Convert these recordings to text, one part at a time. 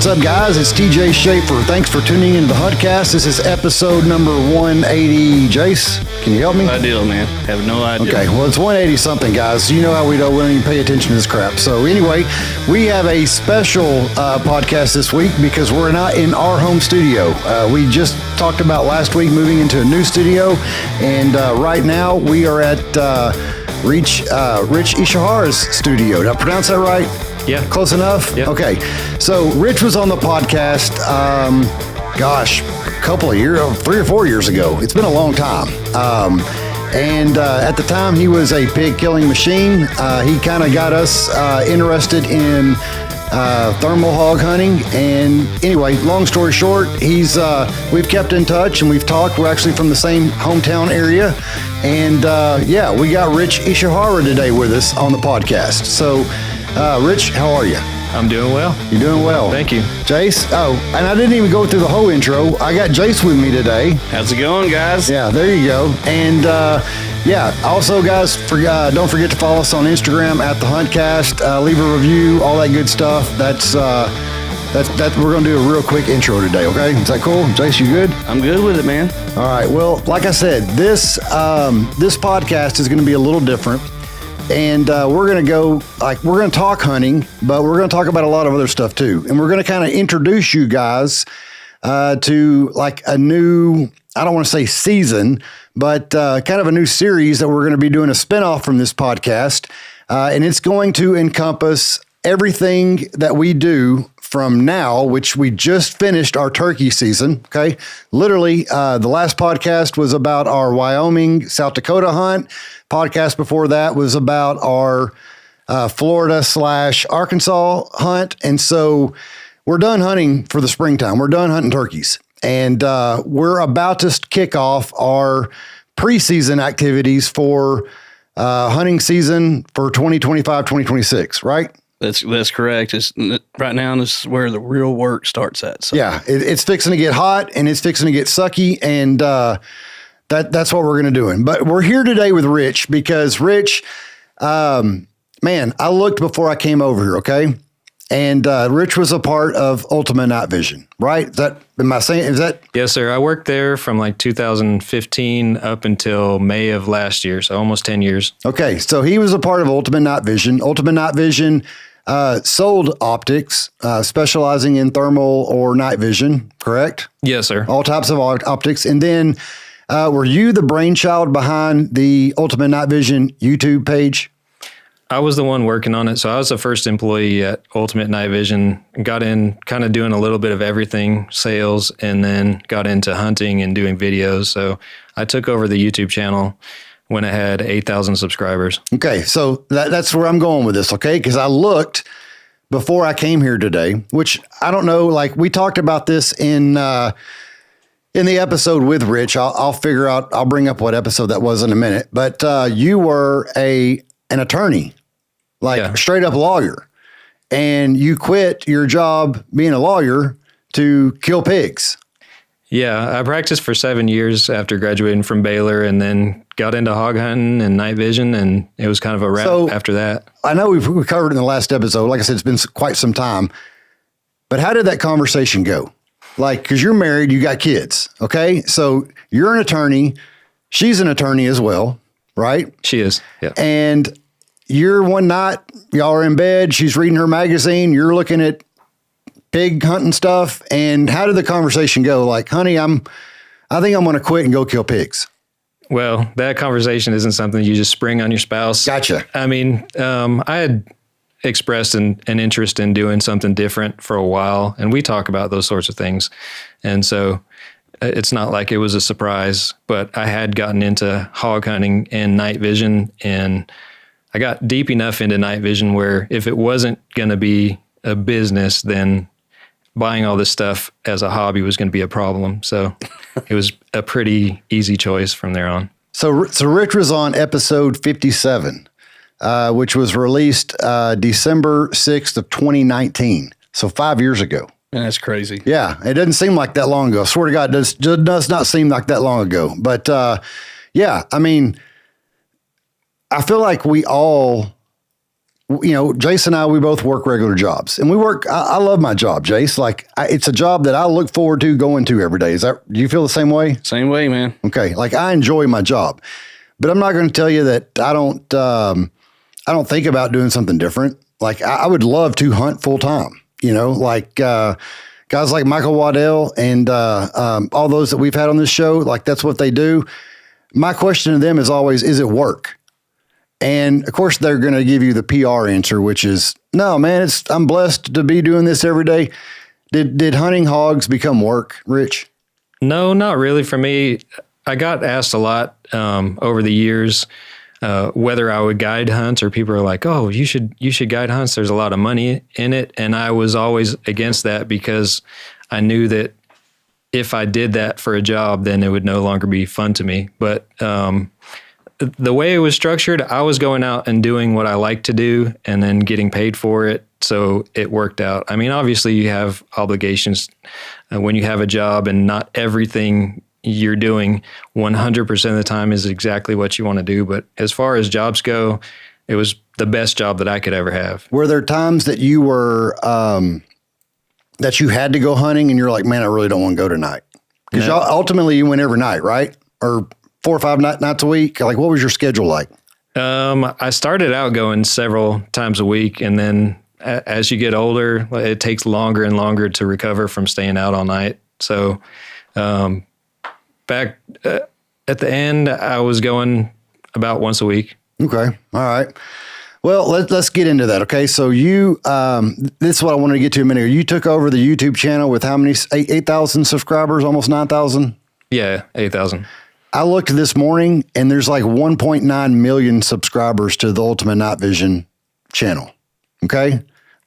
What's up, guys? It's TJ Shafer. Thanks for tuning into the Huntcast. This is episode number 180. Jace, can you help me? No idea, man. Have no idea. Okay, well, it's 180 something, guys. You know how we don't even pay attention to this crap. So anyway, we have a special podcast this week because we're not in our home studio. We just talked about last week moving into a new studio, and right now we are at Rich Ishihara's studio. Did I pronounce that right? Yeah. Close enough? Yeah. Okay. So Rich was on the podcast, a couple of years, 3 or 4 years ago. It's been a long time. And at the time, he was a pig killing machine. He kind of got us interested in thermal hog hunting. And anyway, long story short, we've kept in touch and we've talked. We're actually from the same hometown area. And we got Rich Ishihara today with us on the podcast. So, Rich, how are you? I'm doing well. You're doing well. Thank you. Jace? Oh, and I didn't even go through the whole intro. I got Jace with me today. How's it going, guys? Yeah, there you go. And also, guys, don't forget to follow us on Instagram at the Huntcast. Leave a review, all that good stuff. That's we're gonna do a real quick intro today. Okay, is that cool? Jace, you good? I'm good with it, man. All right. Well, like I said, this podcast is going to be a little different. And we're going to talk hunting, but we're going to talk about a lot of other stuff too. And we're going to kind of introduce you guys to like a new, I don't want to say season, but kind of a new series that we're going to be doing a spinoff from this podcast. And it's going to encompass everything that we do from now, which we just finished our turkey season. Okay. Literally, the last podcast was about our Wyoming, South Dakota hunt. Podcast before that was about our Florida/Arkansas hunt. And so we're done hunting for the springtime. We're done hunting turkeys. And we're about to kick off our preseason activities for hunting season for 2025, 2026, right? That's correct. Right now, this is where the real work starts at. So. Yeah, it's fixing to get hot and it's fixing to get sucky, and that's what we're going to do. But we're here today with Rich because Rich, man, I looked before I came over here, okay? And Rich was a part of Ultimate Night Vision, right? Is that? Yes, sir. I worked there from like 2015 up until May of last year, so almost 10 years. Okay, so he was a part of Ultimate Night Vision. Ultimate Night Vision sold optics, specializing in thermal or night vision, correct? Yes, sir. All types of optics. And then were you the brainchild behind the Ultimate Night Vision YouTube page? I was the one working on it. So I was the first employee at Ultimate Night Vision, got in kind of doing a little bit of everything, sales, and then got into hunting and doing videos. So I took over the YouTube channel when it had 8,000 subscribers. Okay. So that's where I'm going with this. Okay. Cause I looked before I came here today, which I don't know, like we talked about this in the episode with Rich. I'll figure out, I'll bring up what episode that was in a minute, but you were an attorney, straight up lawyer, and you quit your job being a lawyer to kill pigs. Yeah, I practiced for 7 years after graduating from Baylor and then got into hog hunting and night vision, and it was kind of a wrap after that. I know we covered it in the last episode. Like I said, it's been quite some time, but how did that conversation go? Like, because you're married, you got kids, okay? So you're an attorney. She's an attorney as well. Right? She is. Yeah. And you're one night, y'all are in bed. She's reading her magazine. You're looking at pig hunting stuff. And how did the conversation go? Like, honey, I think I'm going to quit and go kill pigs. Well, that conversation isn't something you just spring on your spouse. Gotcha. I mean, I had expressed an interest in doing something different for a while, and we talk about those sorts of things. And so it's not like it was a surprise, but I had gotten into hog hunting and night vision, and I got deep enough into night vision where if it wasn't going to be a business, then buying all this stuff as a hobby was going to be a problem. So it was a pretty easy choice from there on. So Rich was on episode 57, which was released December 6th of 2019. So 5 years ago. Man, that's crazy. Yeah, it doesn't seem like that long ago. I swear to God, it does not seem like that long ago. But yeah, I mean, I feel like we all Jace and I, we both work regular jobs, and we work. I love my job, Jace. Like, it's a job that I look forward to going to every day. Do you feel the same way? Same way, man. Okay. Like, I enjoy my job, but I'm not going to tell you that I don't think about doing something different. Like, I would love to hunt full time, like, guys like Michael Waddell and all those that we've had on this show, like that's what they do. My question to them is always, is it work? And of course, they're going to give you the PR answer, which is, no, man, I'm blessed to be doing this every day. Did hunting hogs become work, Rich? No, not really for me. I got asked a lot over the years whether I would guide hunts, or people are like, oh, you should guide hunts. There's a lot of money in it. And I was always against that because I knew that if I did that for a job, then it would no longer be fun to me. But the way it was structured, I was going out and doing what I like to do and then getting paid for it. So it worked out. I mean, obviously you have obligations when you have a job, and not everything you're doing 100% of the time is exactly what you want to do. But as far as jobs go, it was the best job that I could ever have. Were there times that you were, that you had to go hunting and you're like, man, I really don't want to go tonight? Because ultimately you went every night, right? Or 4 or 5 nights a week? Like, what was your schedule like? I started out going several times a week, and then as you get older, it takes longer and longer to recover from staying out all night. So back at the end, I was going about once a week. Okay. All right. Well, let's get into that. Okay. So you, this is what I wanted to get to a minute ago. You took over the YouTube channel with how many? 8,000 subscribers, almost 9,000? Yeah, 8,000. I looked this morning and there's like 1.9 million subscribers to the Ultimate Night Vision channel. Okay.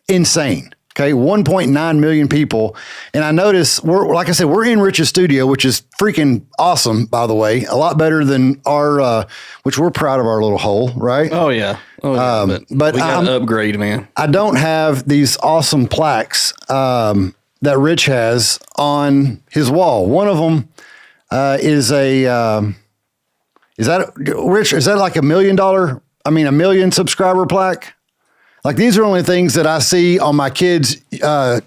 Insane. Okay. 1.9 million people. And I noticed like I said, we're in Rich's studio, which is freaking awesome, by the way. A lot better than our, which we're proud of our little hole, right? Oh yeah. But we got to upgrade, man. I don't have these awesome plaques, that Rich has on his wall. One of them, is that Rich? Is that like a $1 million subscriber plaque? Like, these are only things that I see on my kids. My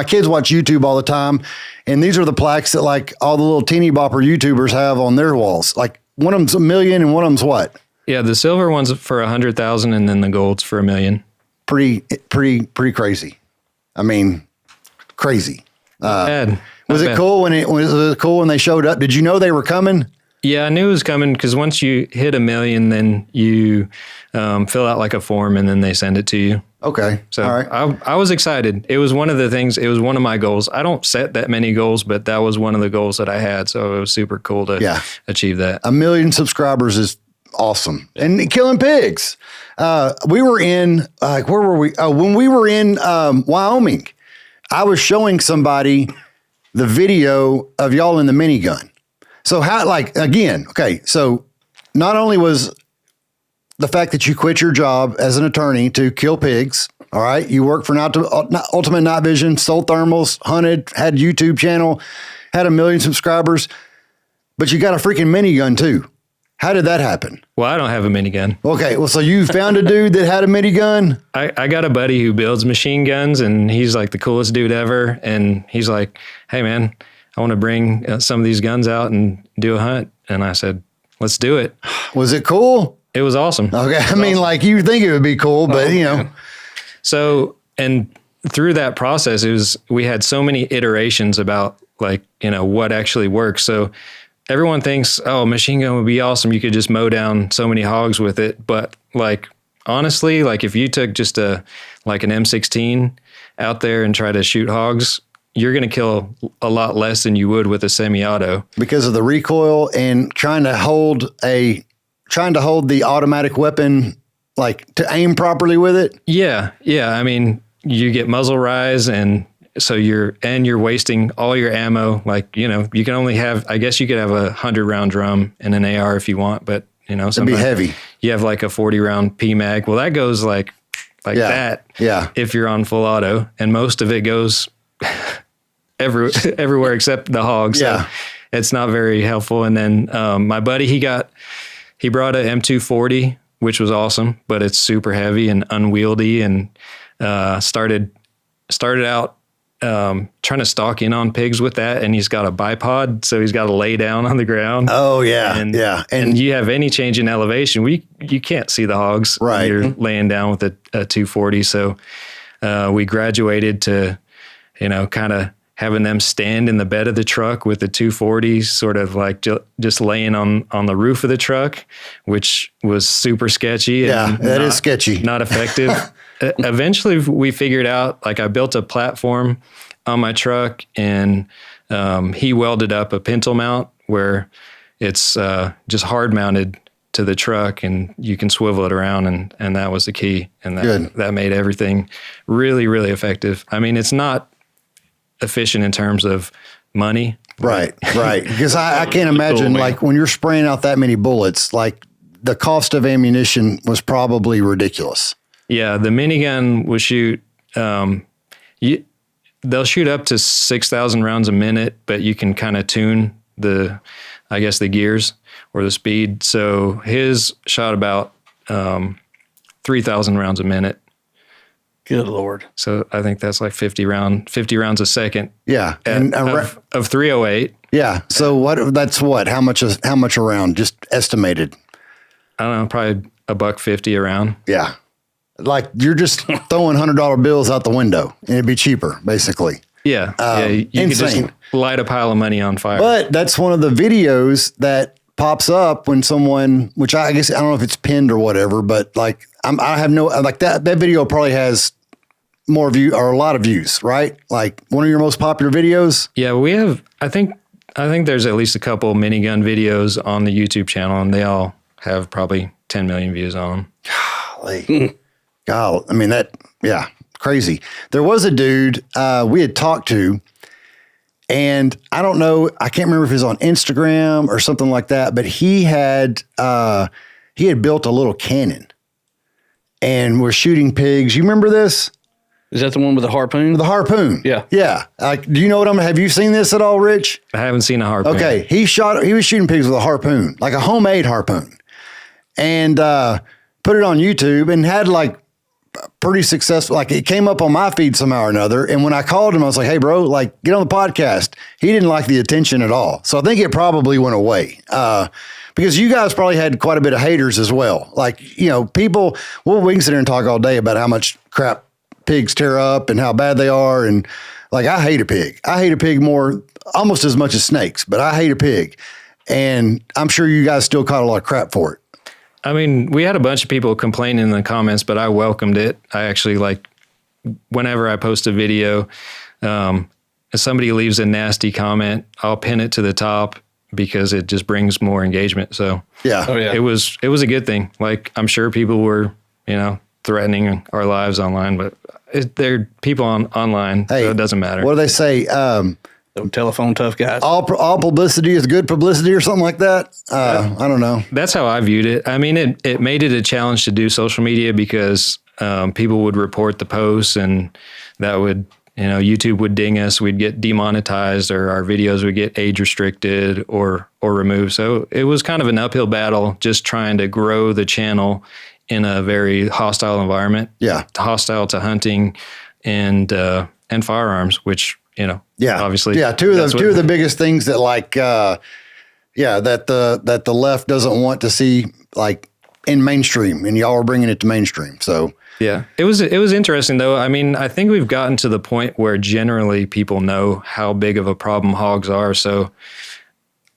kids watch YouTube all the time, and these are the plaques that like all the little teeny bopper YouTubers have on their walls. Like, one of them's $1 million and one of them's what? Yeah, the silver one's for 100,000, and then the gold's for $1 million. Pretty crazy. I mean, crazy. Was it cool when they showed up? Did you know they were coming? Yeah, I knew it was coming because once you hit $1 million, then you fill out like a form and then they send it to you. Okay. So all right. I was excited. It was one of the things, it was one of my goals. I don't set that many goals, but that was one of the goals that I had. So it was super cool to achieve that. 1 million subscribers is awesome. And killing pigs. We were in, where were we? When we were in Wyoming, I was showing somebody the video of y'all in the minigun. So so not only was the fact that you quit your job as an attorney to kill pigs, all right, you worked for Ultimate Night Vision, sold thermals, hunted, had a YouTube channel, had 1 million subscribers, but you got a freaking minigun too. How did that happen? Well, I don't have a minigun. Okay, well, so you found a dude that had a minigun? I got a buddy who builds machine guns, and he's like the coolest dude ever. And he's like, hey, man, I want to bring some of these guns out and do a hunt. And I said, let's do it. Was it cool? It was awesome. Okay, I mean, like, you think it would be cool, but, So, and through that process, we had so many iterations about, like, what actually works. So everyone thinks, oh, machine gun would be awesome. You could just mow down so many hogs with it. But like, honestly, like if you took just an M16 out there and try to shoot hogs, you're going to kill a lot less than you would with a semi-auto. Because of the recoil and trying to hold the automatic weapon, like to aim properly with it. Yeah. Yeah. I mean, you get muzzle rise, and so you're wasting all your ammo. Like, you can only have, I guess you could have a 100-round drum and an AR if you want, but it'd be heavy. You have like a 40-round PMag. Well, that goes like that. Yeah. If you're on full auto, and most of it goes everywhere except the hog. So it's not very helpful. And then my buddy, he brought a M240 which was awesome, but it's super heavy and unwieldy, and started out trying to stalk in on pigs with that, and he's got a bipod, so he's got to lay down on the ground. Oh yeah, and you have any change in elevation, you can't see the hogs. Right, you're laying down with a 240. So we graduated to, kind of having them stand in the bed of the truck with the 240, sort of like just laying on the roof of the truck, which was super sketchy. Yeah, that is sketchy. Not effective. Eventually we figured out, like, I built a platform on my truck, and he welded up a pintle mount where it's just hard mounted to the truck, and you can swivel it around, and that was the key. And that made everything really, really effective. I mean, it's not efficient in terms of money. Right. Because I can't imagine, like, when you're spraying out that many bullets, like, the cost of ammunition was probably ridiculous. Yeah, the minigun will shoot, they'll shoot up to 6,000 rounds a minute, but you can kind of tune the gears or the speed. So his shot about 3,000 rounds a minute. Good Lord. So I think that's like 50 rounds a second. Yeah. Of 308. Yeah. So that's what? How much a round? Just estimated. I don't know, probably $1.50 a round. Yeah. Like, you're just throwing $100 bills out the window, and it'd be cheaper, basically. Yeah. You could just light a pile of money on fire. But that's one of the videos that pops up when someone, which I guess, I don't know if it's pinned or whatever, but like, I have no, like, that video probably has more view or a lot of views, right? Like, one of your most popular videos. Yeah, we have, I think there's at least a couple minigun videos on the YouTube channel, and they all have probably 10 million views on them. Golly. God, I mean, crazy. There was a dude we had talked to, and I don't know, I can't remember if he was on Instagram or something like that, but he had built a little cannon and was shooting pigs. You remember this? Is that the one with the harpoon? The harpoon. Yeah. Yeah. Do you know what have you seen this at all, Rich? I haven't seen a harpoon. Okay. He was shooting pigs with a harpoon, like a homemade harpoon, and put it on YouTube, and had like pretty successful. Like, it came up on my feed somehow or another. And when I called him, I was like, hey bro, like, get on the podcast. He didn't like the attention at all. So I think it probably went away. Because you guys probably had quite a bit of haters as well. Like, people, we can sit here and talk all day about how much crap pigs tear up and how bad they are. And like, I hate a pig. I hate a pig more, almost as much as snakes, but I hate a pig. And I'm sure you guys still caught a lot of crap for it. I mean, we had a bunch of people complaining in the comments, but I welcomed it. I actually, like, whenever I post a video, if somebody leaves a nasty comment, I'll pin it to the top because it just brings more engagement. So yeah, it was a good thing. Like, I'm sure people were, threatening our lives online, but they're people online, so it doesn't matter. What do they say? The telephone tough guys. All publicity is good publicity, or something like that. I don't know. That's how I viewed it. I mean, it made it a challenge to do social media because people would report the posts, and that would, YouTube would ding us. We'd get demonetized, or our videos would get age restricted or removed. So it was kind of an uphill battle just trying to grow the channel in a very hostile environment. Yeah, hostile to hunting and firearms, which, obviously. Yeah, two of the biggest things that, like, that the left doesn't want to see, like, in mainstream, and y'all are bringing it to mainstream. So yeah, it was interesting though. I mean, I think we've gotten to the point where generally people know how big of a problem hogs are. So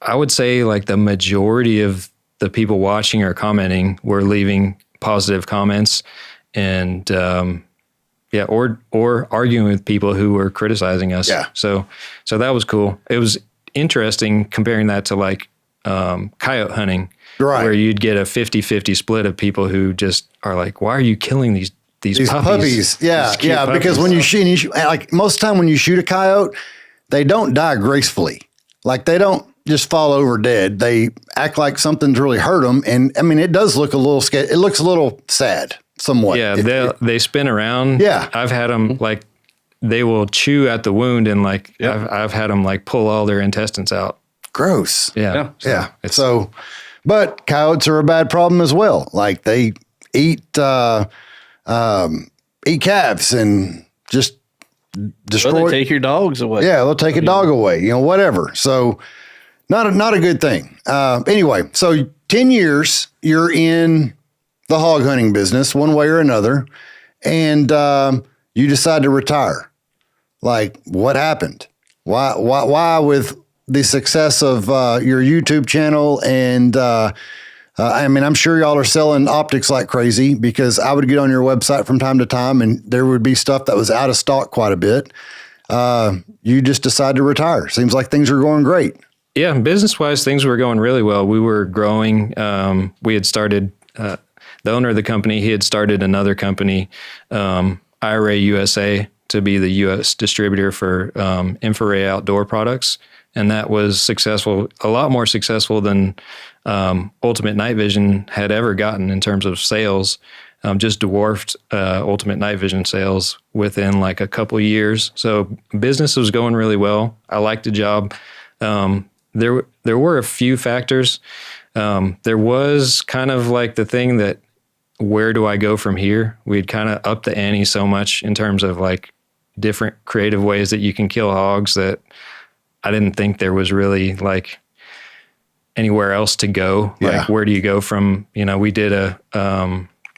I would say, like, the majority of the people watching or commenting were leaving positive comments, and or arguing with people who were criticizing us. Yeah. So that was cool. It was interesting comparing that to, like, coyote hunting, right, where you'd get a 50-50 split of people who just are like, why are you killing these puppies? Yeah. Yeah. Puppies. Because when you shoot, like, most of the time when you shoot a coyote, they don't die gracefully. Like, they don't just fall over dead. They act like something's really hurt them. And I mean, it does look a little scared. It looks a little sad. Somewhat. Yeah, they spin around. Yeah. I've had them, like, they will chew at the wound, and, like, I've had them, like, pull all their intestines out. Gross. Yeah. So, But coyotes are a bad problem as well. Like they eat calves and just destroy. Well, they take your dogs away. Yeah, they'll take a dog away, whatever. So not a good thing. Anyway, so 10 years you're in the hog hunting business one way or another, and you decide to retire. Like, what happened? Why with the success of your YouTube channel? And I'm sure y'all are selling optics like crazy, because I would get on your website from time to time and there would be stuff that was out of stock quite a bit. You just decided to retire. Seems like things are going great. Yeah, business-wise, things were going really well. We were growing. We had started, the owner of the company, he had started another company, IRA USA, to be the U.S. distributor for infrared outdoor products. And that was successful, a lot more successful than Ultimate Night Vision had ever gotten in terms of sales. Just dwarfed Ultimate Night Vision sales within like a couple of years. So business was going really well. I liked the job. There were a few factors. There was kind of like the thing that, where do I go from here? We'd kind of upped the ante so much in terms of like different creative ways that you can kill hogs that I didn't think there was really like anywhere else to go. Yeah. Like, where do you go from, we did a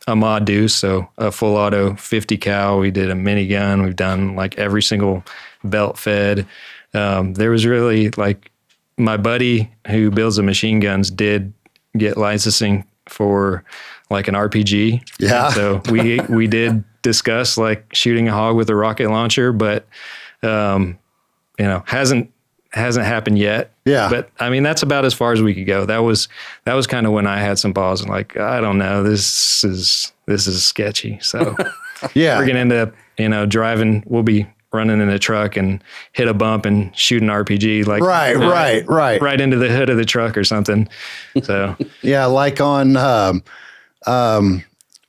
mod deuce, so a full auto 50 cal. We did a minigun. We've done like every single belt fed. There was really like, my buddy who builds the machine guns did get licensing for like an RPG. Yeah. And so we did discuss like shooting a hog with a rocket launcher, but hasn't happened yet. Yeah. But I mean, that's about as far as we could go. That was kind of when I had some pause and like, I don't know, this is sketchy. So Yeah. we're going to end up, driving, we'll be running in a truck and hit a bump and shoot an RPG like right into the hood of the truck or something. So Yeah, like on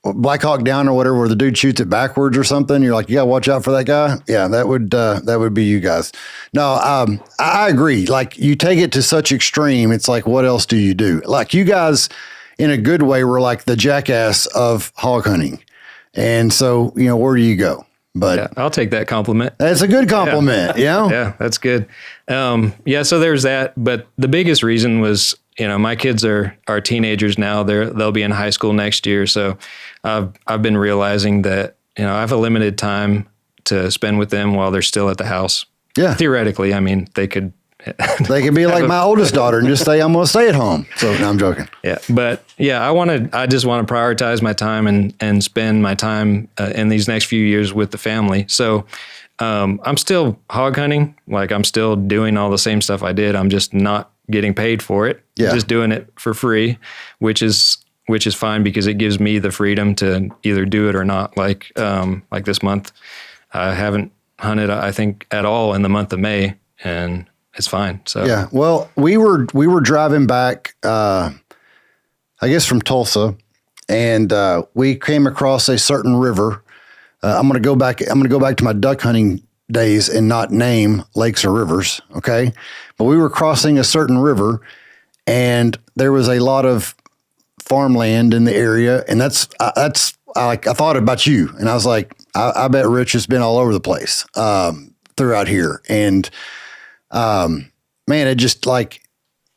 Black Hawk Down or whatever, where the dude shoots it backwards or something. You're like, you gotta watch out for that guy. Yeah, that would be you guys. No, I agree. Like, you take it to such extreme, it's like, what else do you do? Like, you guys, in a good way, were like the Jackass of hog hunting. And so, where do you go? But yeah, I'll take that compliment. That's a good compliment. Yeah. Yeah, that's good. So there's that. But the biggest reason was, my kids are teenagers now. They'll be in high school next year. So I've been realizing that, I have a limited time to spend with them while they're still at the house. Yeah. Theoretically, they could. They can be like my oldest daughter and just say, I'm going to stay at home. So no, I'm joking. Yeah. But yeah, I just want to prioritize my time and spend my time in these next few years with the family. So I'm still hog hunting. Like, I'm still doing all the same stuff I did. I'm just not getting paid for it. Yeah. Just doing it for free, which is fine because it gives me the freedom to either do it or not. Like this month, I haven't hunted, I think, at all in the month of May, and it's fine. So yeah, well, we were driving back, I guess from Tulsa, and we came across a certain river. I'm going to go back to my duck hunting days and not name lakes or rivers. Okay. But we were crossing a certain river and there was a lot of farmland in the area. And I thought about you and I was like, I bet Rich has been all over the place, throughout here. And, man, it just like,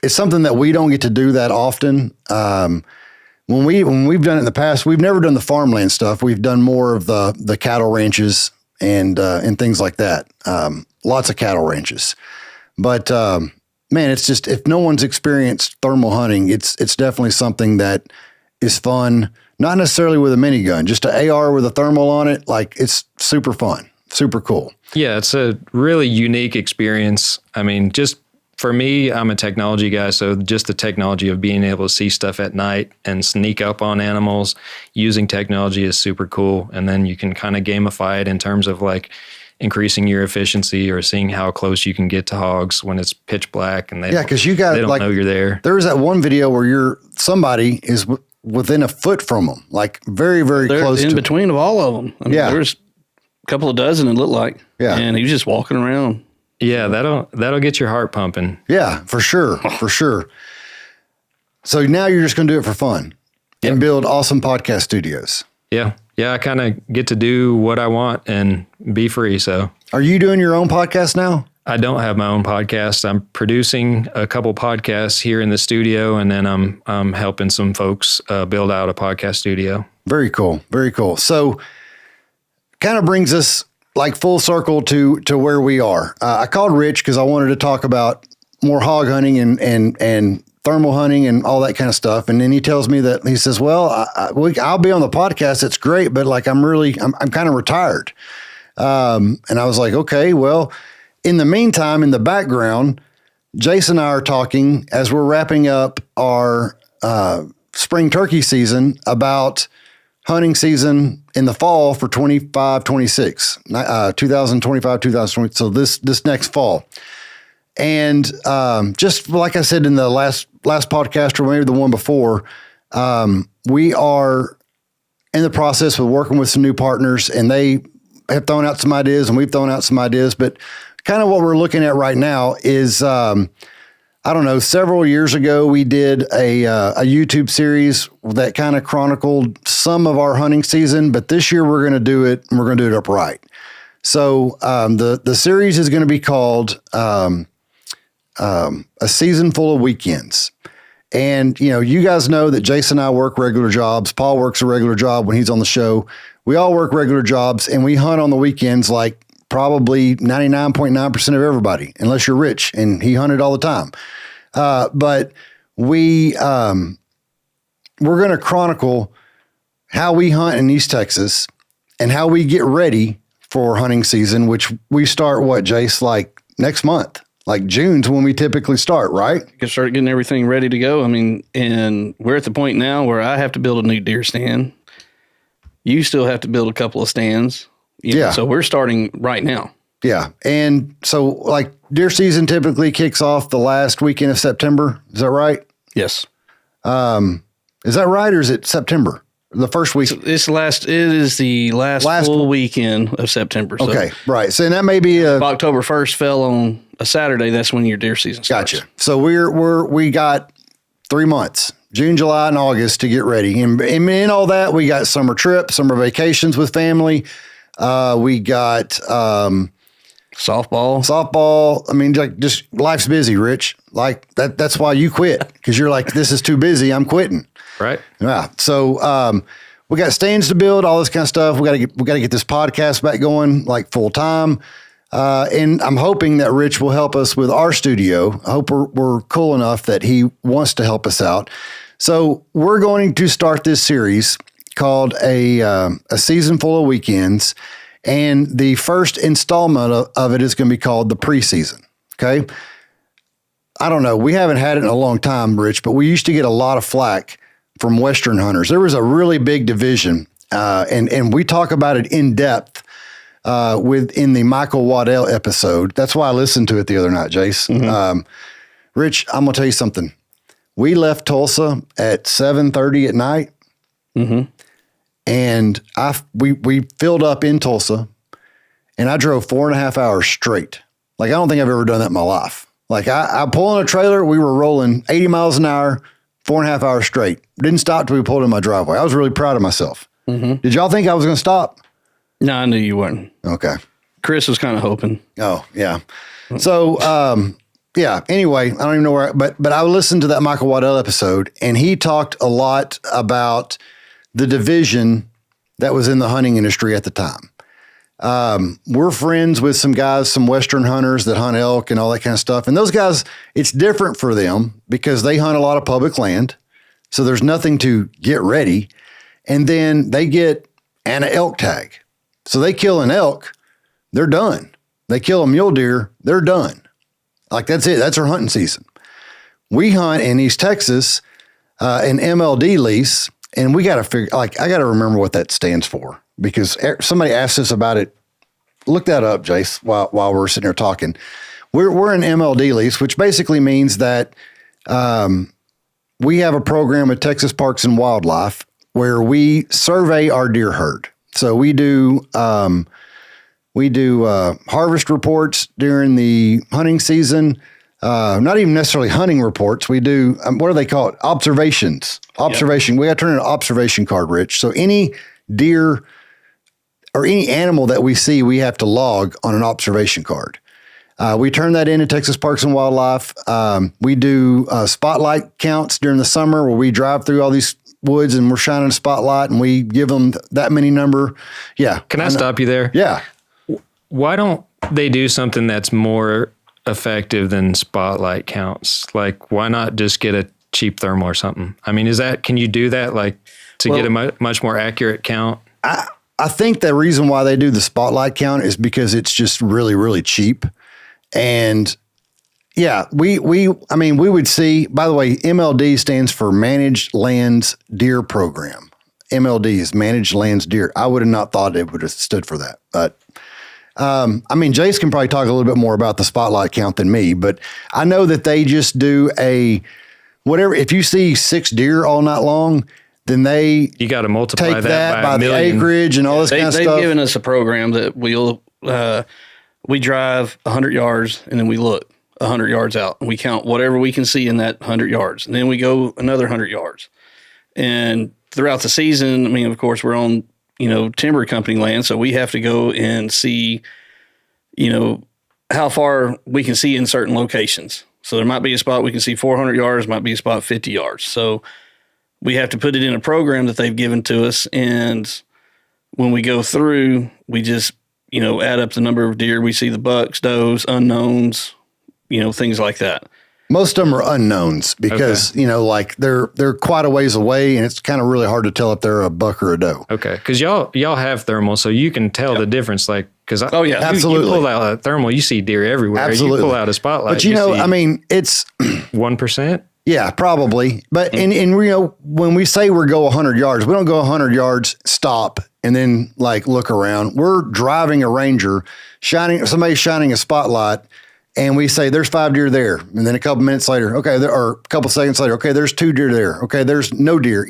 it's something that we don't get to do that often. When we've done it in the past, we've never done the farmland stuff. We've done more of the cattle ranches and things like that. Lots of cattle ranches, but man, it's just, if no one's experienced thermal hunting, it's definitely something that is fun. Not necessarily with a minigun, just an AR with a thermal on it. Like, it's super fun, super cool. Yeah, it's a really unique experience. I mean, just for me, I'm a technology guy, so just the technology of being able to see stuff at night and sneak up on animals using technology is super cool. And then you can kind of gamify it in terms of like increasing your efficiency or seeing how close you can get to hogs when it's pitch black and they because you got, they don't like, know you're there. There was that one video where somebody is within a foot from them, like very, very close in to between of all of them. I mean, there's a couple of dozen, it looked like. Yeah. And he was just walking around. Yeah, that'll get your heart pumping. Yeah, for sure. For sure. So now you're just going to do it for fun and build awesome podcast studios. Yeah. Yeah. I kind of get to do what I want and be free. So are you doing your own podcast now? I don't have my own podcast. I'm producing a couple podcasts here in the studio, and then I'm helping some folks build out a podcast studio. Very cool. Very cool. So kind of brings us like full circle to where we are. I called Rich because I wanted to talk about more hog hunting and thermal hunting and all that kind of stuff. And then he tells me that he says, well, I'll be on the podcast. It's great. But like, I'm kind of retired. And I was like, okay, well, in the meantime, in the background, Jason and I are talking as we're wrapping up our spring turkey season about hunting season in the fall for 2025, 2020. So this next fall. And just like I said in the last podcast, or maybe the one before, we are in the process of working with some new partners, and they have thrown out some ideas and we've thrown out some ideas, but kind of what we're looking at right now is, I don't know, several years ago, we did a YouTube series that kind of chronicled some of our hunting season, but this year we're going to do it, and we're going to do it upright. So the series is going to be called A Season Full of Weekends. And, you know, you guys know that Jason and I work regular jobs. Paul works a regular job when he's on the show. We all work regular jobs, and we hunt on the weekends like probably 99.9% of everybody, unless you're rich, and he hunted all the time. But we're going to chronicle how we hunt in East Texas and how we get ready for hunting season, which we start Jace, like next month, like June's when we typically start, right? You can start getting everything ready to go. I mean, and we're at the point now where I have to build a new deer stand. You still have to build a couple of stands. Yeah. So we're starting right now. Yeah. And so like deer season typically kicks off the last weekend of September. Is that right? Yes. Is that right? Or is it September? The first week? It is the last full weekend of September. So okay. Right. So and that may be if October 1st fell on a Saturday. That's when your deer season starts. Gotcha. So we got 3 months, June, July, and August to get ready. And in all that, we got summer trips, summer vacations with family. We got softball. I mean, like just life's busy, Rich. Like that's why you quit, because you're like, this is too busy. I'm quitting. Right. Yeah. So we got stands to build, all this kind of stuff. We got to get this podcast back going like full time. And I'm hoping that Rich will help us with our studio. I hope we're cool enough that he wants to help us out. So we're going to start this series called a Season Full of Weekends, and the first installment of it is going to be called the preseason. Okay. I don't know. We haven't had it in a long time, Rich, but we used to get a lot of flack from Western hunters. There was a really big division, and we talk about it in depth within the Michael Waddell episode. That's why I listened to it the other night, Jace. Mm-hmm. Rich, I'm going to tell you something. We left Tulsa at 7:30 at night. Mm-hmm. And we filled up in Tulsa, and I drove 4.5 hours straight. Like, I don't think I've ever done that in my life. Like, I pulled in a trailer. We were rolling 80 miles an hour, 4.5 hours straight. Didn't stop till we pulled in my driveway. I was really proud of myself. Mm-hmm. Did y'all think I was going to stop? No, I knew you weren't. Okay. Chris was kind of hoping. Oh, yeah. So, yeah, anyway, I don't even know where, but I listened to that Michael Waddell episode, and he talked a lot about the division that was in the hunting industry at the time. We're friends with some guys, some Western hunters that hunt elk and all that kind of stuff. And those guys, it's different for them because they hunt a lot of public land. So there's nothing to get ready. And then they get an elk tag. So they kill an elk, they're done. They kill a mule deer, they're done. Like, that's it. That's our hunting season. We hunt in East Texas, an MLD lease. And we got to figure, like, I got to remember what that stands for, because somebody asked us about it. Look that up, Jace, while we're sitting here talking. We're an MLD lease, which basically means that we have a program at Texas Parks and Wildlife where we survey our deer herd. So we do harvest reports during the hunting season. not even necessarily hunting reports. We do, what do they call it? Observations. Observation. Yep. We got to turn in an observation card, Rich. So any deer or any animal that we see, we have to log on an observation card. We turn that in at Texas Parks and Wildlife. We do spotlight counts during the summer where we drive through all these woods and we're shining a spotlight and we give them that many number. Yeah. Can I stop you there? Yeah. Why don't they do something that's more effective than spotlight counts? Like, why not just get a cheap thermal or something? I mean, can you do that get a much more accurate count? I think the reason why they do the spotlight count is because it's just really, really cheap. And yeah, we would see, by the way, MLD stands for Managed Lands Deer Program. MLD is Managed Lands Deer. I would have not thought it would have stood for that. But, Jace can probably talk a little bit more about the spotlight count than me, but I know that they just do if you see 6 deer all night long, then you got to multiply that by the million. acreage and all this kind of stuff. They've given us a program that we drive 100 yards and then we look 100 yards out and we count whatever we can see in that 100 yards. And then we go another 100 yards. And throughout the season, of course, we're on, timber company land. So we have to go and see, how far we can see in certain locations. So there might be a spot we can see 400 yards, might be a spot 50 yards. So we have to put it in a program that they've given to us. And when we go through, we just, add up the number of deer. We see the bucks, does, unknowns, things like that. Most of them are unknowns because, they're quite a ways away and it's kind of really hard to tell if they're a buck or a doe. Okay. Because y'all have thermal, so you can tell the difference. Absolutely. You pull out a thermal, you see deer everywhere. Absolutely. You pull out a spotlight. But it's 1%. Yeah, probably. But and when we say we go 100 yards, we don't go 100 yards, stop, and then look around. We're driving a Ranger, somebody's shining a spotlight, and we say there's 5 deer there, and then a couple minutes later, or a couple seconds later, okay, there's 2 deer there. Okay, there's no deer.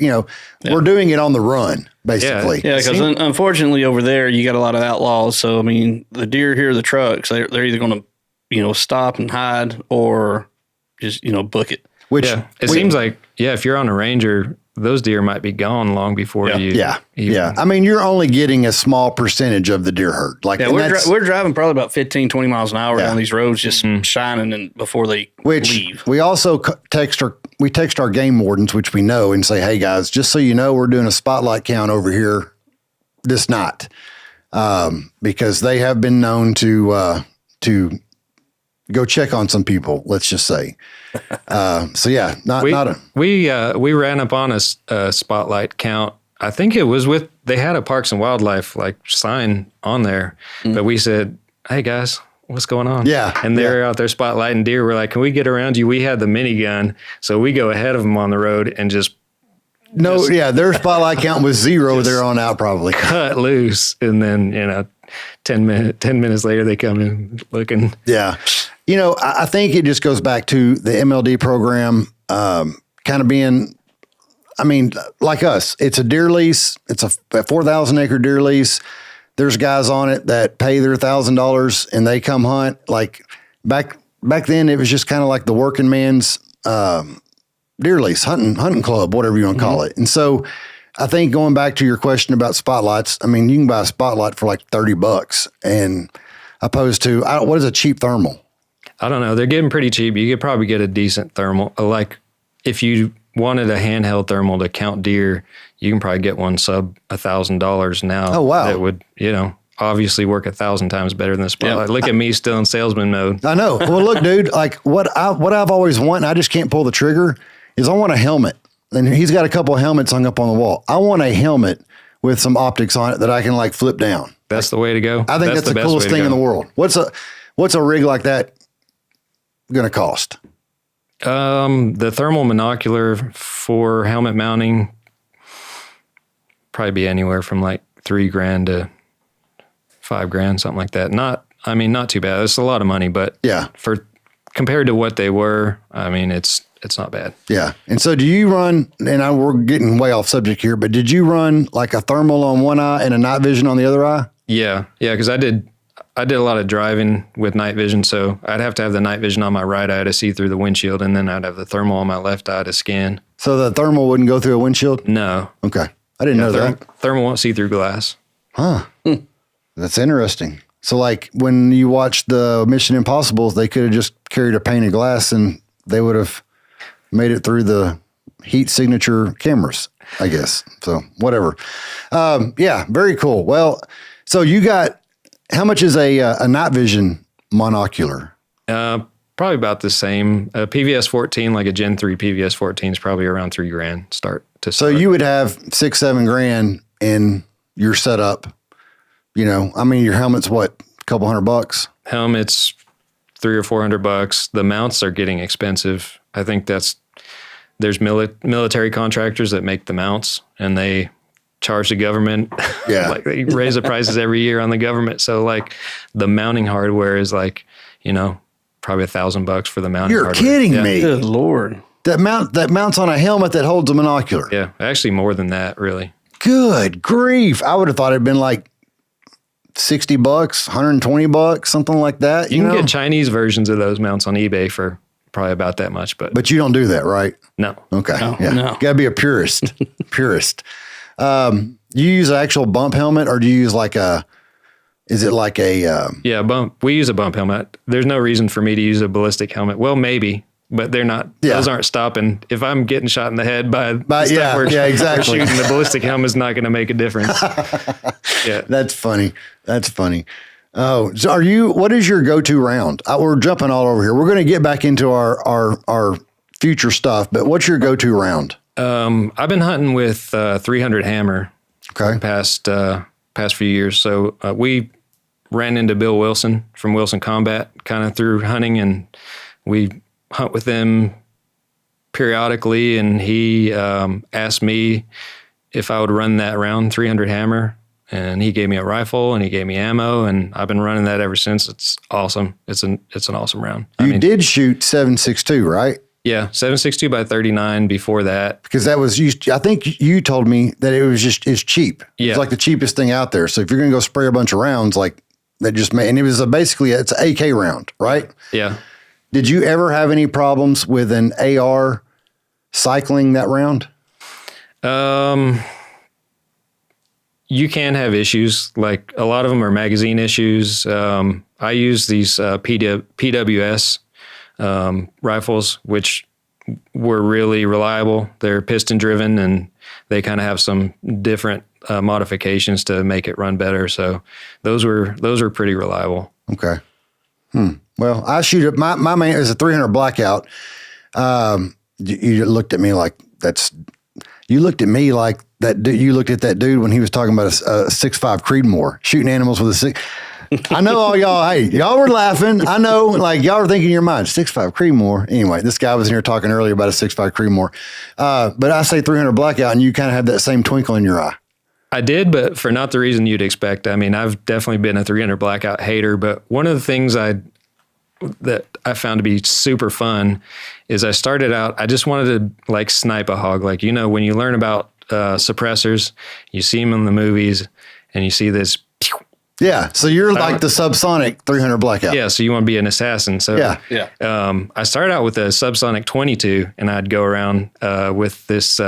We're doing it on the run, basically. Yeah, because unfortunately over there you got a lot of outlaws. So the deer hear the trucks, they're either going to stop and hide or just book it. Which it seems like, if you're on a Ranger, those deer might be gone long before you. Yeah. You're only getting a small percentage of the deer herd. We're driving probably about 15, 20 miles an hour down these roads, just shining and before they leave. We also text our game wardens, which we know, and say, hey guys, just so you know, we're doing a spotlight count over here this night. Because they have been known to go check on some people, let's just say. We ran up on a spotlight count. I think it was they had a Parks and Wildlife sign on there, but we said, hey guys, what's going on? Yeah. And they're out there spotlighting deer. We're like, can we get around you? We had the minigun. So we go ahead of them on the road and their spotlight count was 0 there on out probably. Cut loose. And then, 10 minutes later, they come in looking. Yeah. I think it just goes back to the MLD program, kind of being, like us, it's a deer lease. It's a 4,000 acre deer lease. There's guys on it that pay their $1,000 and they come hunt. Like back then, it was just kind of like the working man's, deer lease, hunting club, whatever you want to call it. And so I think going back to your question about spotlights, you can buy a spotlight for $30 and opposed to, what is a cheap thermal? I don't know. They're getting pretty cheap. You could probably get a decent thermal. Like if you wanted a handheld thermal to count deer, you can probably get one sub $1,000 now. Oh, wow. That would, obviously work 1,000 times better than the spotlight. Look at me still in salesman mode. I know. Well, look, dude, what I've always wanted, and I just can't pull the trigger, is I want a helmet. And he's got a couple of helmets hung up on the wall. I want a helmet with some optics on it that I can flip down. That's the way to go. I think that's the coolest thing in the world. What's a rig like that going to cost? The thermal monocular for helmet mounting probably be anywhere from $3,000 to $5,000, something like that. Not too bad. It's a lot of money, but for compared to what they were, it's not bad. Yeah. And so do you run, and we're getting way off subject here, but did you run a thermal on one eye and a night vision on the other eye? Yeah. Yeah. Cause I did I did a lot of driving with night vision, so I'd have to have the night vision on my right eye to see through the windshield, and then I'd have the thermal on my left eye to scan. So the thermal wouldn't go through a windshield? No. Okay. I didn't know that. Thermal won't see through glass. Huh. That's interesting. So like when you watch the Mission Impossibles, they could have just carried a pane of glass and they would have made it through the heat signature cameras, I guess. So whatever. Yeah, very cool. Well, so you got, how much is a night vision monocular? Probably about the same. A PVS 14, like a Gen 3 PVS 14 is probably around $3,000 start. So you would have $6,000-7,000 in your setup. You know, I mean, your helmet's what, a couple $100? Helmet's $300 or $400. The mounts are getting expensive. I think there's military contractors that make the mounts and they charge the government. Yeah. Like they raise the prices every year on the government. So like the mounting hardware is like, you know, probably $1,000 for the mounting You're hardware. kidding Yeah. me. Good Lord. That mounts on a helmet that holds a monocular. Yeah. Actually more than that, really. Good grief. I would have thought it'd been like $60, $120, something like that. You can know? get Chinese versions of those mounts on eBay for probably about that much, but You don't do that, right? no. Okay. No, Yeah. no. Gotta be a purist. Purist. You use an actual bump helmet or do you use is it like a, Yeah, bump. We use a bump helmet. There's no reason for me to use a ballistic helmet. Well, maybe, but they're not. Yeah. Those aren't stopping. If I'm getting shot in the head by the stuff yeah, exactly. we're shooting, the ballistic helmet's not going to make a difference. Yeah. That's funny. That's funny. Oh, so what is your go-to round? We're jumping all over here. We're going to get back into our future stuff, but what's your go-to round? I've been hunting with 300 hammer Okay. past few years. So we ran into Bill Wilson from Wilson Combat kind of through hunting, and we hunt with them periodically. And he asked me if I would run that round 300 hammer, and he gave me a rifle and he gave me ammo, and I've been running that ever since. It's awesome. It's an awesome round. You did shoot 7.62, right? Yeah, 7.62 by 39 before that. Because that was used. I think you told me that it was it's cheap. Yeah. It's like the cheapest thing out there. So if you're going to go spray a bunch of rounds, like that just made, and it was it's an AK round, right? Yeah. Did you ever have any problems with an AR cycling that round? You can have issues. Like a lot of them are magazine issues. I use these PWS rifles, which were really reliable. They're piston driven and they kind of have some different modifications to make it run better. So those were pretty reliable. Okay. Well, I shoot it. My main is a 300 blackout. You looked at me like you looked at me like that. You looked at that dude when he was talking about a 6.5 Creedmoor shooting animals with a 6. I know all y'all. Hey, y'all were laughing. I know, like y'all were thinking in your mind 6.5 Creedmoor. Anyway, this guy was in here talking earlier about a 6.5 Creedmoor. But I say 300 blackout, and you kind of have that same twinkle in your eye. I did, but for not the reason you'd expect. I mean, I've definitely been a 300 blackout hater, but one of the things that I found to be super fun is I started out, I just wanted to like snipe a hog. Like, you know, when you learn about suppressors, you see them in the movies and you see this. Yeah. So you're like the subsonic 300 blackout. Yeah. So you want to be an assassin. So Yeah. I started out with a subsonic 22 and I'd go around with this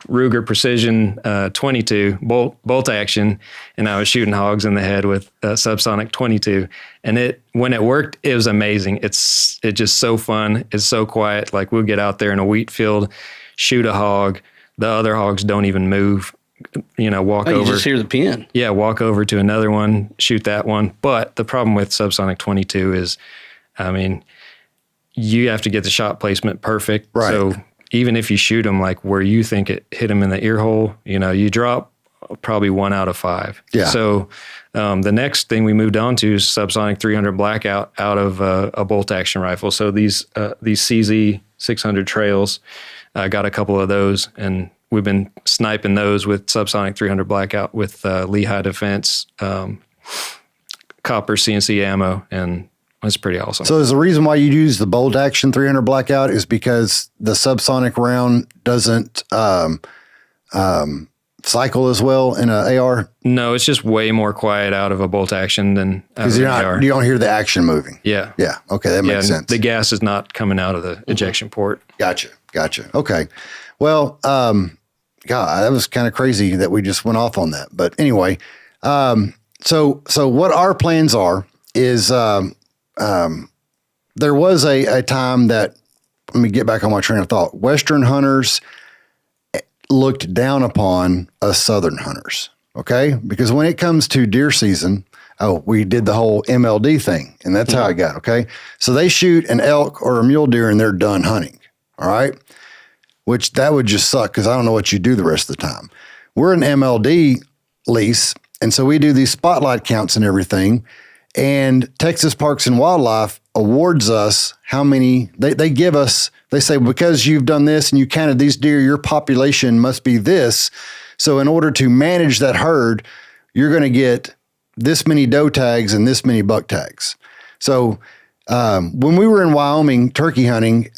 Ruger Precision 22 bolt action, and I was shooting hogs in the head with subsonic 22. And when it worked, it was amazing. It's just so fun. It's so quiet. Like we'll get out there in a wheat field, shoot a hog. The other hogs don't even move. You know, walk over. You just hear the pin. Yeah, walk over to another one, shoot that one. But the problem with subsonic 22 is, I mean, you have to get the shot placement perfect. Right. So even if you shoot them like where you think it hit them in the ear hole, you know, you drop probably 1 out of 5. Yeah. So the next thing we moved on to is subsonic 300 blackout out of a bolt action rifle. So these CZ 600 trails, I got a couple of those, and we've been sniping those with subsonic 300 blackout with Lehigh Defense copper CNC ammo, and it's pretty awesome. So is the reason why you use the bolt action 300 blackout is because the subsonic round doesn't cycle as well in a AR? No, it's just way more quiet out of a bolt action than out of an AR. You don't hear the action moving. Yeah. Yeah. Okay. That makes sense. The gas is not coming out of the ejection port. Gotcha. Okay. Well, God, that was kind of crazy that we just went off on that. But anyway, so what our plans are is, there was a time that, let me get back on my train of thought. Western hunters looked down upon us Southern hunters. Okay. Because when it comes to deer season, we did the whole MLD thing, and that's how I got. Okay. So they shoot an elk or a mule deer and they're done hunting. All right. Which that would just suck because I don't know what you do the rest of the time. We're an MLD lease. And so we do these spotlight counts and everything. And Texas Parks and Wildlife awards us how many they give us. They say, because you've done this and you counted these deer, your population must be this. So in order to manage that herd, you're going to get this many doe tags and this many buck tags. So when we were in Wyoming turkey hunting,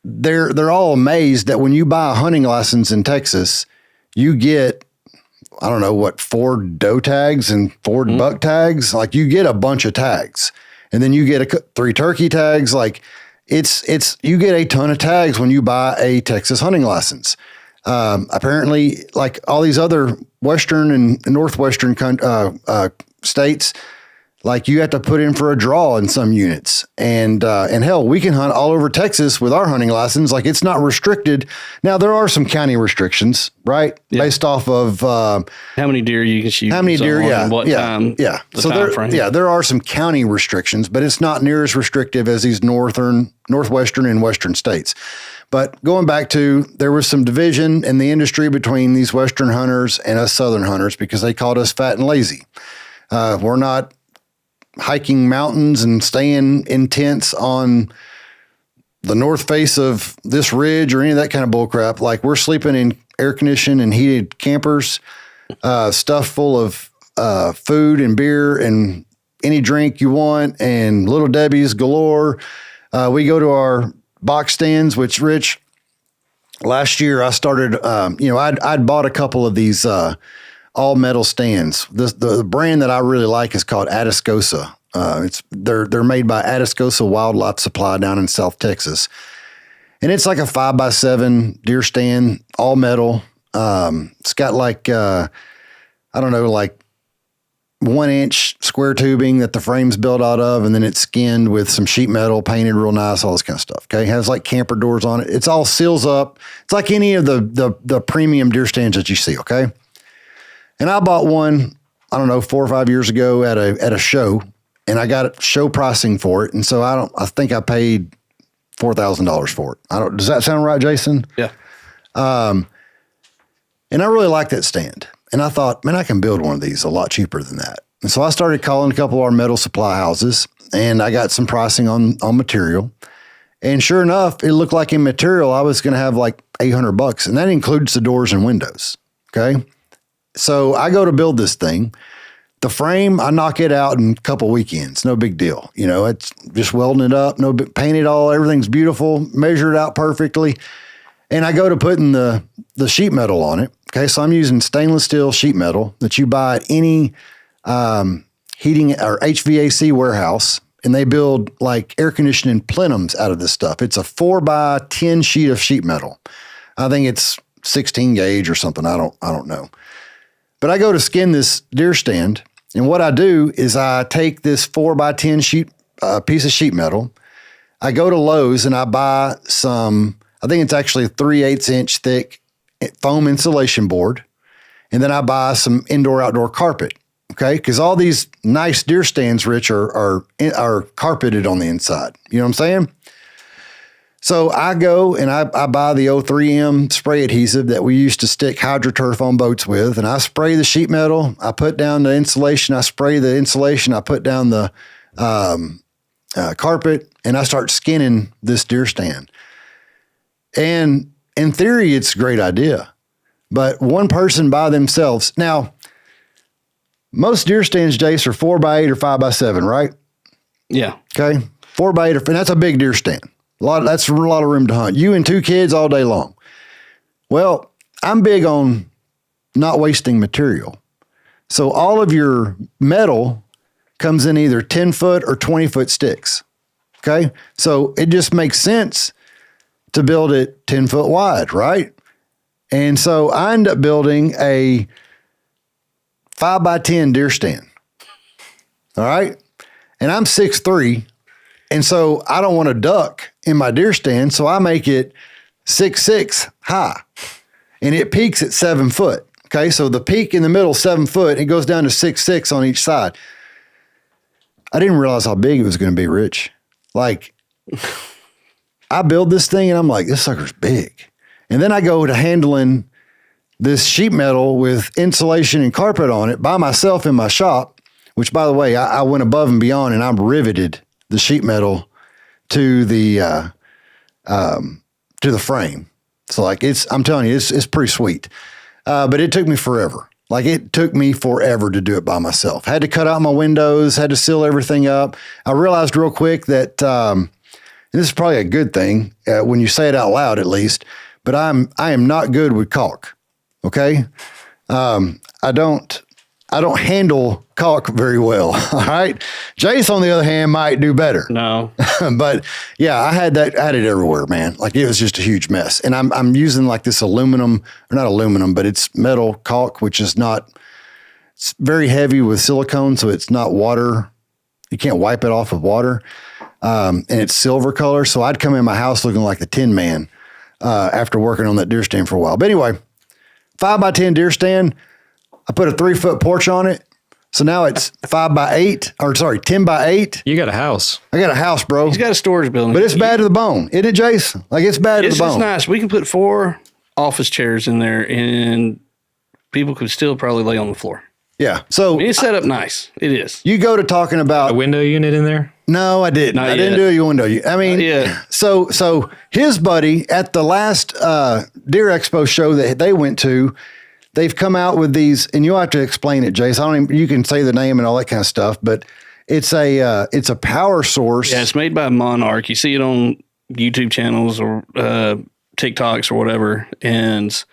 they're all amazed that when you buy a hunting license in Texas, you get, I don't know what, 4 doe tags and 4 buck tags. Like you get a bunch of tags, and then you get 3 turkey tags. Like you get a ton of tags when you buy a Texas hunting license. Apparently, like all these other Western and Northwestern states, like you have to put in for a draw in some units, and hell, we can hunt all over Texas with our hunting license. Like it's not restricted. Now there are some county restrictions, right? Yeah. Based off of how many deer you can shoot, how many deer, what time, time frame. There are some county restrictions, but it's not near as restrictive as these Northwestern and Western states. But going back to, there was some division in the industry between these Western hunters and us Southern hunters because they called us fat and lazy. We're not hiking mountains and staying in tents on the north face of this ridge or any of that kind of bull crap. Like we're sleeping in air conditioned and heated campers, stuffed full of food and beer and any drink you want, and Little Debbie's galore. We go to our box stands, which Rich, last year I started, I'd bought a couple of these all metal stands. The brand that I really like is called Atascosa. They're made by Atascosa Wildlife Supply down in South Texas, and it's like a 5x7 deer stand, all metal. It's got like like 1-inch square tubing that the frame's built out of, and then it's skinned with some sheet metal, painted real nice, all this kind of stuff. Okay, it has like camper doors on it. It's all seals up. It's like any of the premium deer stands that you see. Okay. And I bought one, I don't know, 4 or 5 years ago at a show, and I got show pricing for it. And so I think I paid $4,000 for it. Does that sound right, Jason? Yeah. And I really like that stand. And I thought, man, I can build one of these a lot cheaper than that. And so I started calling a couple of our metal supply houses, and I got some pricing on material. And sure enough, it looked like in material, I was going to have like $800, and that includes the doors and windows. Okay. So I go to build this thing. The frame, I knock it out in a couple weekends. No big deal. It's just welding it up, paint it all. Everything's beautiful, measure it out perfectly. And I go to putting the sheet metal on it. Okay. So I'm using stainless steel sheet metal that you buy at any heating or HVAC warehouse. And they build like air conditioning plenums out of this stuff. It's a 4x10 sheet of sheet metal. I think it's 16 gauge or something. I don't know. But I go to skin this deer stand, and what I do is I take this 4x10 piece of sheet metal. I go to Lowe's and I buy some, I think it's actually a 3/8-inch thick foam insulation board, and then I buy some indoor-outdoor carpet. Okay, because all these nice deer stands, Rich, are carpeted on the inside. You know what I'm saying? So I go and I buy the 03M spray adhesive that we used to stick HydroTurf on boats with, and I spray the sheet metal. I put down the insulation. I spray the insulation. I put down the carpet, and I start skinning this deer stand. And in theory, it's a great idea, but one person by themselves. Now, most deer stands, Jace, are 4x8 or 5x7, right? Yeah. Okay. 4x8, and that's a big deer stand. That's a lot of room to hunt. You and 2 kids all day long. Well, I'm big on not wasting material. So all of your metal comes in either 10-foot or 20-foot sticks. Okay. So it just makes sense to build it 10-foot wide, right? And so I end up building a 5x10 deer stand. All right. And I'm 6'3", and so I don't want to duck in my deer stand, so I make it 6'6" high, and it peaks at 7 foot. Okay, so the peak in the middle, 7 foot, it goes down to 6'6" on each side. I didn't realize how big it was going to be, Rich. Like, I build this thing, and I'm like, this sucker's big. And then I go to handling this sheet metal with insulation and carpet on it by myself in my shop, which, by the way, I went above and beyond, and I riveted the sheet metal to the frame. So, like, I'm telling you, it's pretty sweet. But it took me forever. Like, it took me forever to do it by myself. Had to cut out my windows, had to seal everything up. I realized real quick that, and this is probably a good thing when you say it out loud, at least, but I am not good with caulk. Okay. I don't handle caulk very well. All right. Jace, on the other hand, might do better. No. But yeah, I had it everywhere, man. Like, it was just a huge mess. And I'm using like this aluminum, or not aluminum, but it's metal caulk, which is it's very heavy with silicone. So it's not water. You can't wipe it off with water. And it's silver color. So I'd come in my house looking like the Tin Man after working on that deer stand for a while. But anyway, 5x10 deer stand. I put a 3-foot porch on it. So now it's 10 by 8. You got a house. I got a house, bro. He's got a storage building. But it's bad to the bone. Isn't it, Jace? Like, it's bad to the bone. It's nice. We can put 4 office chairs in there, and people could still probably lay on the floor. Yeah. So It's set up nice. It is. You go to talking about a window unit in there? No, I didn't. I didn't do a window. I mean, yeah. So his buddy at the last Deer Expo show that they went to, they've come out with these, and you'll have to explain it, Jace. You can say the name and all that kind of stuff, but it's a power source. Yeah, it's made by Monarch. You see it on YouTube channels or TikToks or whatever, and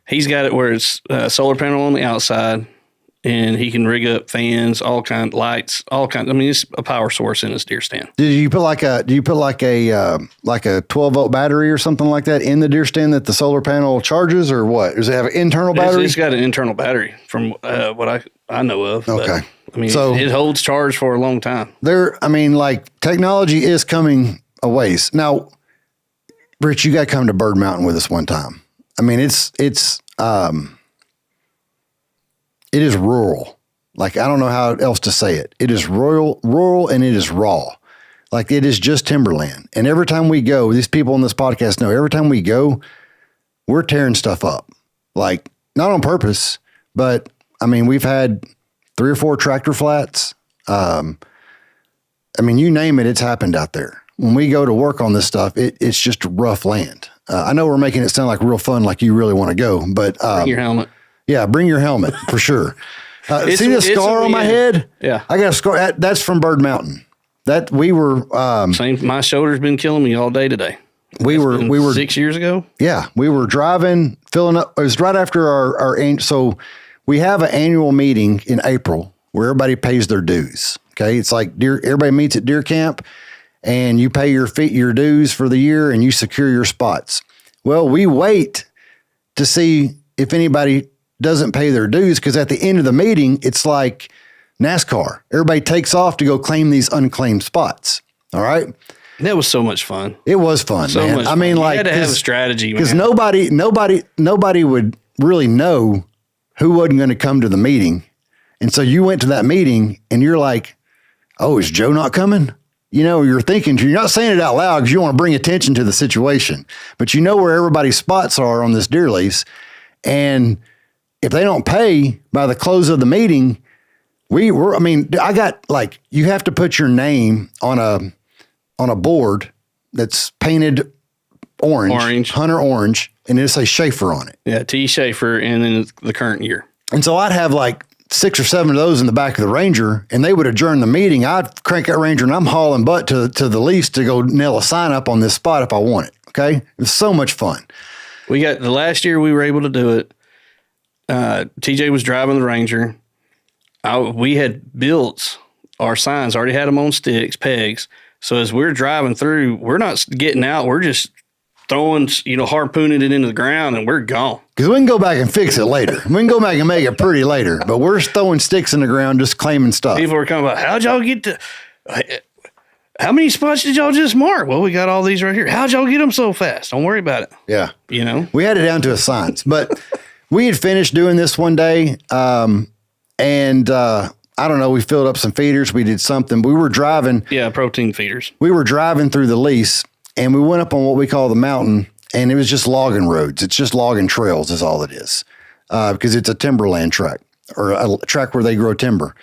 he's got it where it's a solar panel on the outside, and he can rig up fans, all kind lights, all kind. I mean, it's a power source in his deer stand. Do you put like a 12-volt battery or something like that in the deer stand that the solar panel charges, or what? Does it have an internal battery? It's got an internal battery from what I know of. Okay. But, I mean, so it holds charge for a long time. Technology is coming a ways. Now, Rich, you got to come to Bird Mountain with us one time. I mean, it is rural. Like, I don't know how else to say it. It is rural, and it is raw. Like, it is just timberland. And every time we go, these people on this podcast know, every time we go, we're tearing stuff up. Like, not on purpose, but I mean, we've had 3 or 4 tractor flats. I mean, you name it, it's happened out there. When we go to work on this stuff, it's just rough land. I know we're making it sound like real fun, like you really want to go, but bring your helmet. Yeah, bring your helmet for sure. See the scar on my head? Yeah. I got a scar. That's from Bird Mountain. That we were same. My shoulder's been killing me all day today. We were 6 years ago. Yeah, we were driving, filling up. It was right after our so we have an annual meeting in April where everybody pays their dues. Okay, it's like everybody meets at deer camp, and you pay your dues for the year, and you secure your spots. Well, we wait to see if anybody doesn't pay their dues, because at the end of the meeting, it's like NASCAR. Everybody takes off to go claim these unclaimed spots. All right. That was so much fun. It was fun, so man. I mean, like, you had to have a strategy, because nobody would really know who wasn't going to come to the meeting. And so you went to that meeting and you're like, oh, is Joe not coming? You know, you're thinking, you're not saying it out loud because you want to bring attention to the situation, but you know where everybody's spots are on this deer lease. And if they don't pay by the close of the meeting, I got, like, you have to put your name on a board that's painted orange, Hunter orange, and it'll say Shafer on it. Yeah, T. Shafer, and then the current year. And so I'd have like 6 or 7 of those in the back of the Ranger, and they would adjourn the meeting. I'd crank that Ranger, and I'm hauling butt to the lease to go nail a sign up on this spot if I want it. Okay, it was so much fun. We got the last year we were able to do it. TJ was driving the Ranger. We had built our signs, already had them on sticks, pegs. So as we're driving through, we're not getting out. We're just throwing, harpooning it into the ground, and we're gone. Because we can go back and fix it later. We can go back and make it pretty later. But we're throwing sticks in the ground, just claiming stuff. People were coming about, how'd y'all get to... How many spots did y'all just mark? Well, we got all these right here. How'd y'all get them so fast? Don't worry about it. Yeah. We had it down to a science. But we had finished doing this one day, I don't know, we filled up some feeders. We did something. We were driving. Yeah, protein feeders. We were driving through the lease, and we went up on what we call the mountain, and it was just logging roads. It's just logging trails is all it is, because it's a timberland track, or a track where they grow timber.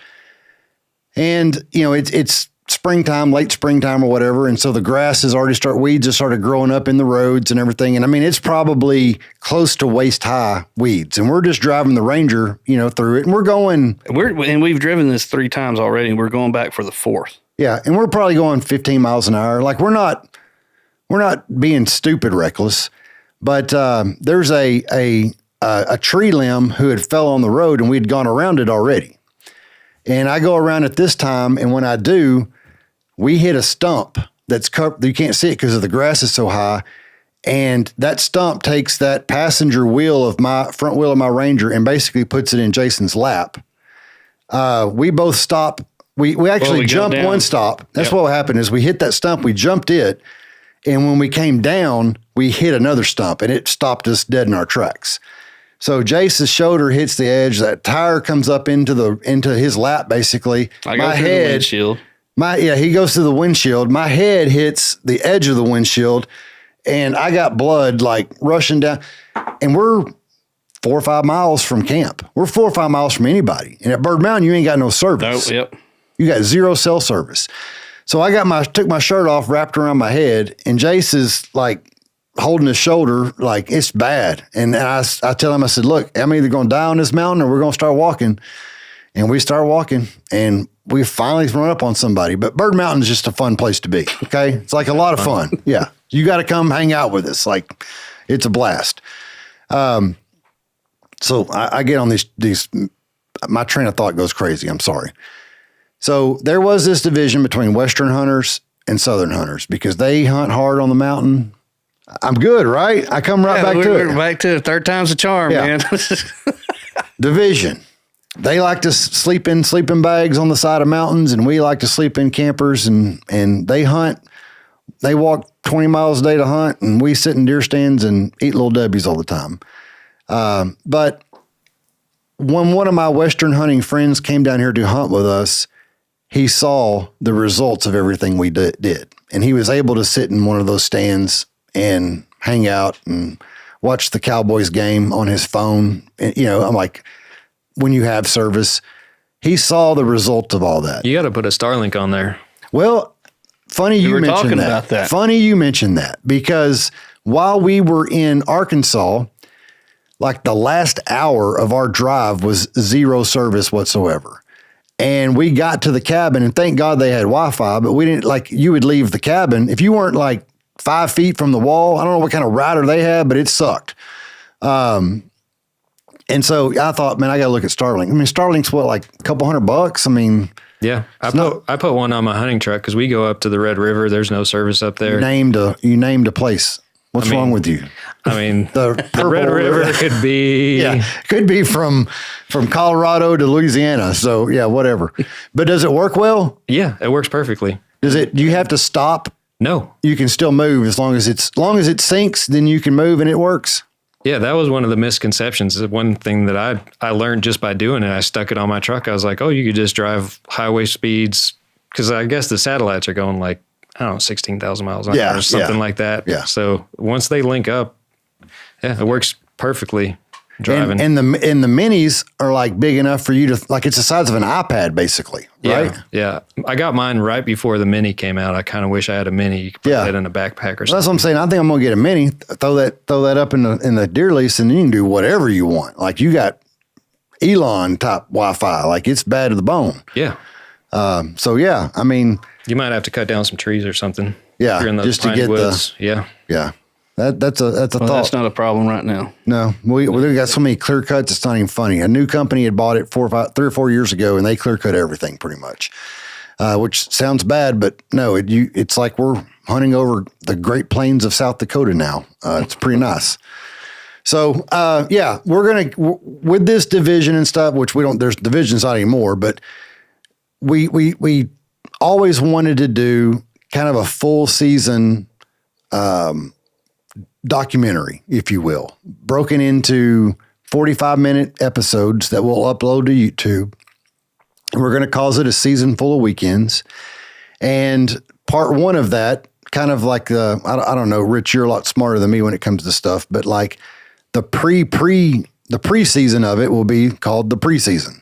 And, it's springtime, late springtime or whatever. And so the grass weeds have started growing up in the roads and everything. And I mean, it's probably close to waist high weeds. And we're just driving the Ranger, through it. And we've driven this 3 times already, and we're going back for the 4th. Yeah. And we're probably going 15 miles an hour. Like we're not being stupid reckless, but there's a tree limb who had fell on the road, and we'd gone around it already. And I go around it this time, and when I do, we hit a stump that's covered. You can't see it because the grass is so high. And that stump takes that passenger wheel of my front wheel of my Ranger and basically puts it in Jason's lap. We both stop. We actually jumped one stop. That's what happened is we hit that stump. We jumped it. And when we came down, we hit another stump, and it stopped us dead in our tracks. So Jace's shoulder hits the edge. That tire comes up into his lap, basically. I go through the windshield. He goes through the windshield. My head hits the edge of the windshield, and I got blood like rushing down. And we're 4 or 5 miles from camp. We're 4 or 5 miles from anybody. And at Bird Mountain, you ain't got no service. No, yep. You got 0 cell service. So I took my shirt off, wrapped around my head, and Jace is like holding his shoulder like it's bad. And I tell him, I said, look, I'm either going to die on this mountain or we're going to start walking. And we start walking, and we finally run up on somebody. But Bird Mountain is just a fun place to be, okay? It's like a lot of fun. Yeah. You got to come hang out with us. Like, it's a blast. So I get on these, my train of thought goes crazy. I'm sorry. So there was this division between Western hunters and Southern hunters because they hunt hard on the mountain. I'm good, right? I come right back to it. We're back to it. Third time's a charm, man. Division. They like to sleep in sleeping bags on the side of mountains, and we like to sleep in campers, and they hunt. They walk 20 miles a day to hunt, and we sit in deer stands and eat Little Debbie's all the time. But when one of my Western hunting friends came down here to hunt with us, he saw the results of everything we did. And he was able to sit in one of those stands and hang out and watch the Cowboys game on his phone. And, I'm like, when you have service, he saw the result of all that. You got to put a Starlink on there. Well, funny you mentioned that. Funny you mentioned that, because while we were in Arkansas, like the last hour of our drive was 0 service whatsoever. And we got to the cabin, and thank God they had Wi-Fi, but we didn't, like, you would leave the cabin. If you weren't like 5 feet from the wall, I don't know what kind of router they had, but it sucked. And so I thought, man, I got to look at Starlink. I mean, Starlink's what, like a couple $100? I mean, yeah, I put one on my hunting truck because we go up to the Red River. There's no service up there. You named a place. What's wrong with you? I mean, the Red River could be from Colorado to Louisiana. So yeah, whatever. But does it work well? Yeah, it works perfectly. Do you have to stop? No, you can still move as long as it syncs. Then you can move and it works. Yeah, that was one of the misconceptions. One thing that I learned just by doing it. I stuck it on my truck. I was like, oh, you could just drive highway speeds, because I guess the satellites are going like, I don't know, 16,000 miles an hour or something like that. Yeah. So once they link up, it works perfectly driving. And the minis are like big enough for you to, like, it's the size of an iPad basically, right? Yeah. I got mine right before the mini came out. I kind of wish I had a mini. You could put that in a backpack or something. That's what I'm saying. I think I'm going to get a mini, throw that up in the deer lease, and you can do whatever you want. Like, you got Elon type Wi-Fi. Like, it's bad to the bone. Yeah. So yeah, I mean, you might have to cut down some trees or something. Yeah, if you're in those just to piney get woods. yeah. That's a thought. That's not a problem right now. No, we got so many clear cuts. It's not even funny. A new company had bought it 3 or 4 years ago, and they clear cut everything pretty much, which sounds bad, but no, it's like we're hunting over the Great Plains of South Dakota now. It's pretty nice. So, we're with this division and stuff, which there's divisions not anymore, but we always wanted to do kind of a full season, documentary, if you will, broken into 45-minute episodes that we'll upload to YouTube. And we're going to call it a season full of weekends. And part one of that, kind of like I don't know, Rich, you're a lot smarter than me when it comes to stuff, but like the preseason of it will be called the preseason.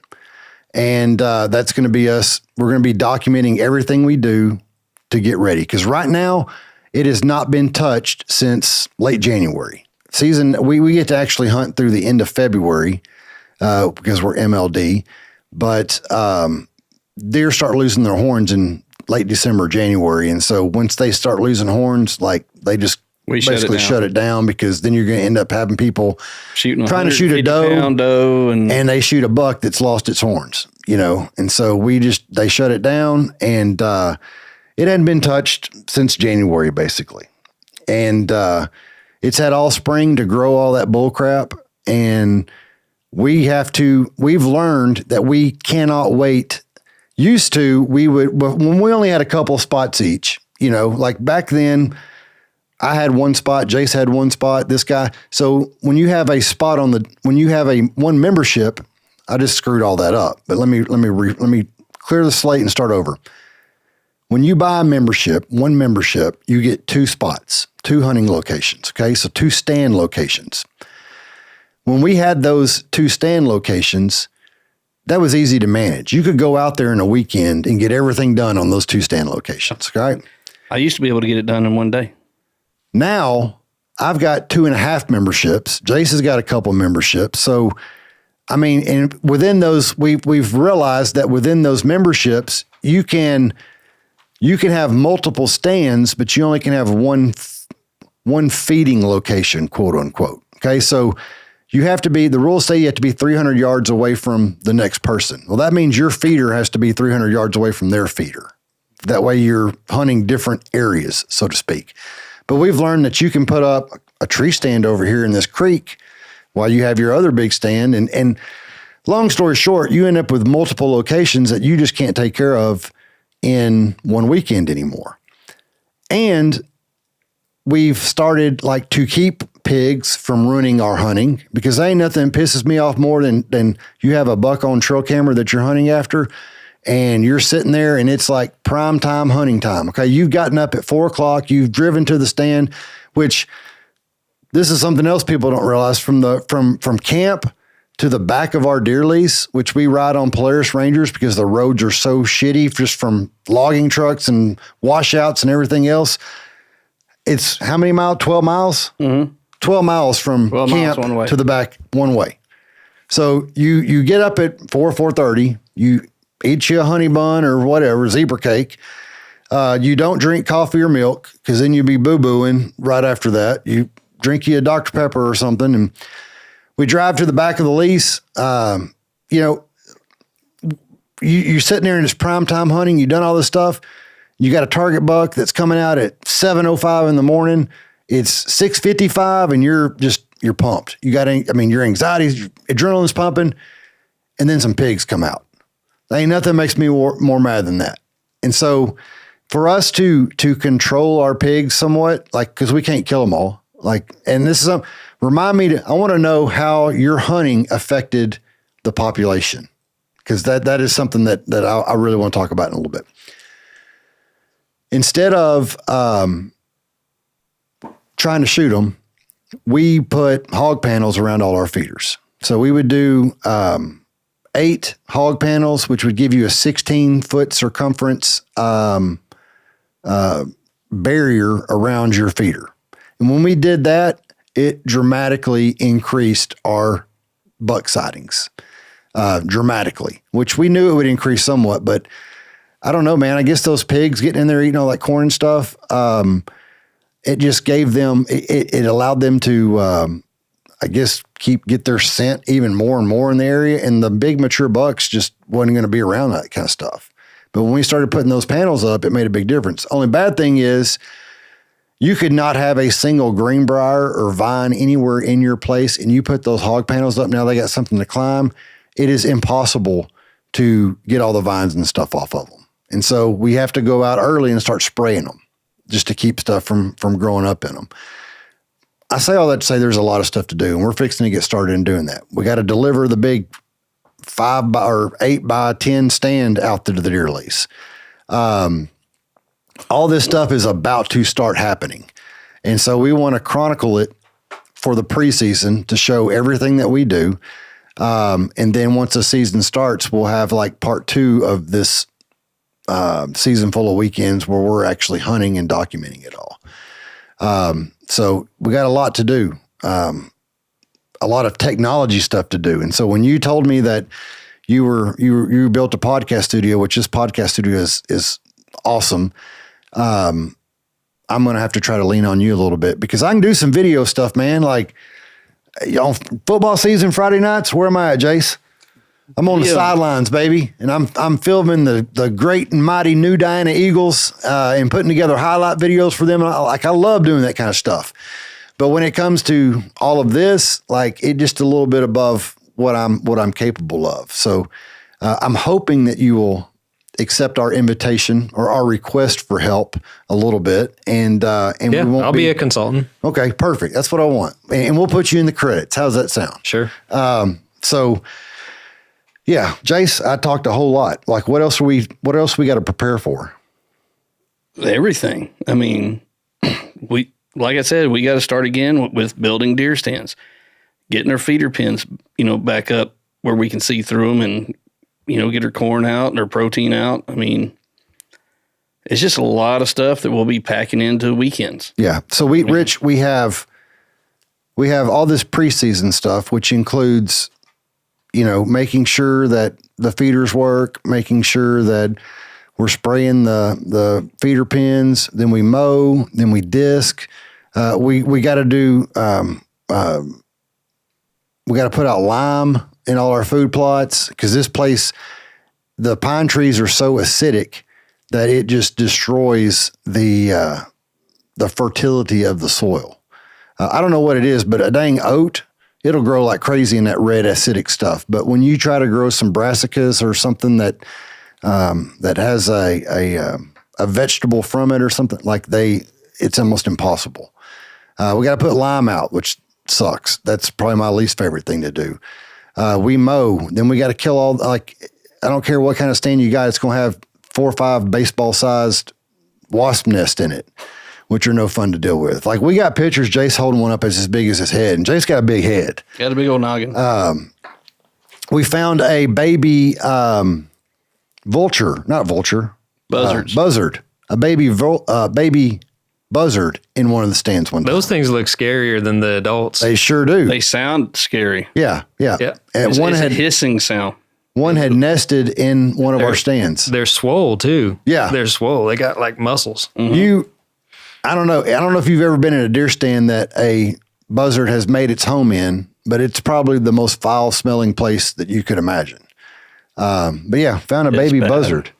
And that's going to be us. We're going to be documenting everything we do to get ready. Because right now, it has not been touched since late January. We get to actually hunt through the end of February because we're MLD. But deer start losing their horns in late December, January. And so once they start losing horns, like they just basically shut it down, because then you're going to end up having people trying to shoot a doe and they shoot a buck that's lost its horns, And so they shut it down, and it hadn't been touched since January, basically. And it's had all spring to grow all that bull crap. And we've learned that we cannot wait. Used to, when we only had a couple spots each, like back then, I had one spot, Jace had one spot, this guy. So when you have a spot when you have one membership, I just screwed all that up. But let me clear the slate and start over. When you buy one membership, you get 2 spots, 2 hunting locations. Okay. So 2 stand locations. When we had those 2 stand locations, that was easy to manage. You could go out there in a weekend and get everything done on those 2 stand locations. Okay. I used to be able to get it done in one day. Now I've got 2.5 memberships. Jace has got a couple memberships. So, I mean, and within those, we've realized that within those memberships, you can have multiple stands, but you only can have one feeding location, quote unquote. Okay. So the rules say you have to be 300 yards away from the next person. Well, that means your feeder has to be 300 yards away from their feeder. That way you're hunting different areas, so to speak. But we've learned that you can put up a tree stand over here in this creek while you have your other big stand. And long story short, you end up with multiple locations that you just can't take care of in one weekend anymore. And we've started to keep pigs from ruining our hunting, because ain't nothing pisses me off more than you have a buck on trail camera that you're hunting after, and you're sitting there and it's like prime time hunting time. Okay. You've gotten up at 4:00, you've driven to the stand, which this is something else people don't realize, from camp to the back of our deer lease, which we ride on Polaris Rangers because the roads are so shitty just from logging trucks and washouts and everything else. It's how many miles? 12 miles? Mm-hmm. 12 miles from camp to the back one way. So you get up at 4:30, you eat you a honey bun or whatever, zebra cake. You don't drink coffee or milk, because then you'd be boo-booing right after that. You drink you a Dr. Pepper or something, and we drive to the back of the lease. You're sitting there in this prime time hunting. You've done all this stuff. You got a target buck that's coming out at 7:05 in the morning. It's 6:55 and you're pumped. Your anxiety's, your adrenaline's pumping, and then some pigs come out. There ain't nothing makes me more mad than that. And so for us to control our pigs somewhat, because we can't kill them all, and this is I want to know how your hunting affected the population, because that is something that I really want to talk about in a little bit. Instead of trying to shoot them, we put hog panels around all our feeders. So we would do 8 hog panels, which would give you a 16-foot circumference barrier around your feeder. And when we did that, it dramatically increased our buck sightings, dramatically, which we knew it would increase somewhat, but I don't know, man. I guess those pigs getting in there eating all that corn and stuff, it just gave them, it allowed them to, I guess, get their scent even more and more in the area. And the big mature bucks just wasn't going to be around that kind of stuff. But when we started putting those panels up, it made a big difference. Only bad thing is you could not have a single greenbrier or vine anywhere in your place, and you put those hog panels up. Now they got something to climb. It is impossible to get all the vines and stuff off of them. And so we have to go out early and start spraying them just to keep stuff from growing up in them. I say all that to say there's a lot of stuff to do, and we're fixing to get started in doing that. We got to deliver the big 5 by or 8 by 10 stand out to the deer lease. All this stuff is about to start happening. And so we want to chronicle it for the preseason to show everything that we do. And then once the season starts, we'll have like part 2 of this season full of weekends where we're actually hunting and documenting it all. So we got a lot to do, a lot of technology stuff to do. And so when you told me that you built a podcast studio, which this podcast studio is awesome. I'm going to have to try to lean on you a little bit because I can do some video stuff, man. Like on football season, Friday nights, where am I at, Jace? I'm on the sidelines, baby. And I'm filming the great and mighty new Diana Eagles, and putting together highlight videos for them. And I love doing that kind of stuff. But when it comes to all of this, like it just a little bit above what I'm capable of. So, I'm hoping that you will accept our invitation or our request for help a little bit. And we won't I'll be a consultant. Okay, perfect. That's what I want. And we'll put you in the credits. How's that sound? Sure. So yeah, Jace, I talked a whole lot. Like what else we got to prepare for? Everything. I mean, like I said, we got to start again with building deer stands, getting our feeder pins, back up where we can see through them and, get our corn out and our protein out. I mean, it's just a lot of stuff that we'll be packing into weekends. Yeah. So Rich, we have all this preseason stuff, which includes, making sure that the feeders work, making sure that we're spraying the feeder pins, then we mow, then we disc. We got to do, we got to put out lime in all our food plots because this place, the pine trees are so acidic that it just destroys the fertility of the soil. I don't know what it is, but a dang oat, it'll grow like crazy in that red acidic stuff. But when you try to grow some brassicas or something that has a vegetable from it or something it's almost impossible. We got to put lime out, which sucks. That's probably my least favorite thing to do. We mow, then we got to kill all, I don't care what kind of stand you got. It's going to have 4 or 5 baseball sized wasp nest in it, which are no fun to deal with. Like we got pictures, Jace holding one up as big as his head, and Jace got a big head. Got a big old noggin. We found a baby buzzard, a baby buzzard in one of the stands one time. Those things look scarier than the adults. They sure do. They sound scary. Yeah. And it's a hissing sound. One had nested in one of our stands. They're swole too. Yeah. They're swole. They got like muscles. Mm-hmm. I don't know if you've ever been in a deer stand that a buzzard has made its home in, but it's probably the most foul smelling place that you could imagine. But yeah, found a baby buzzard.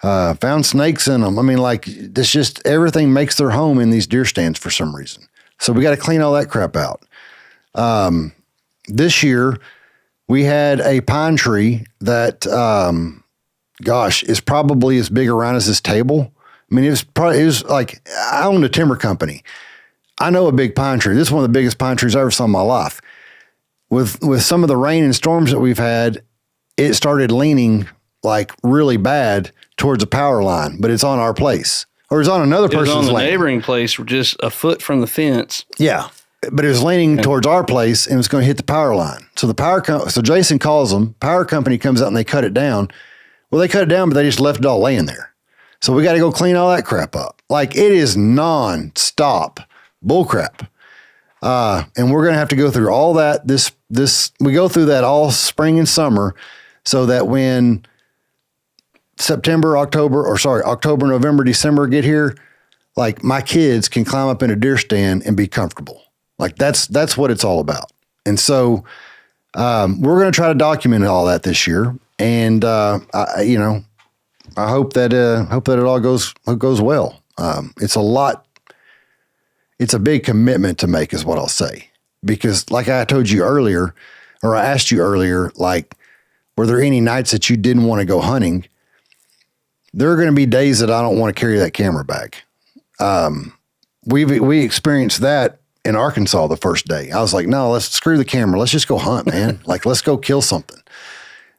Found snakes in them. I mean, it's just everything makes their home in these deer stands for some reason. So we got to clean all that crap out. This year we had a pine tree that, is probably as big around as this table. I mean, it was like, I owned a timber company. I know a big pine tree. This is one of the biggest pine trees I ever saw in my life. With some of the rain and storms that we've had, it started leaning like really bad towards a power line, but it's on our place or it's on another person's land. It was on the neighboring place, just a foot from the fence. Yeah. But it was leaning towards our place and it was going to hit the power line. So so Jason calls them, power company comes out and they cut it down. Well, they cut it down, but they just left it all laying there. So we got to go clean all that crap up. Like it is non-stop bull crap. And we're going to have to go through all that. We go through that all spring and summer so that when October, November, December get here, like my kids can climb up in a deer stand and be comfortable. Like that's what it's all about. And so we're going to try to document all that this year. And I hope that it all goes well. It's a lot. It's a big commitment to make, is what I'll say. Because like I told you earlier, or I asked you earlier, like, were there any nights that you didn't want to go hunting? There are going to be days that I don't want to carry that camera bag. We experienced that in Arkansas the first day. I was like, no, let's screw the camera. Let's just go hunt, man. Like, let's go kill something.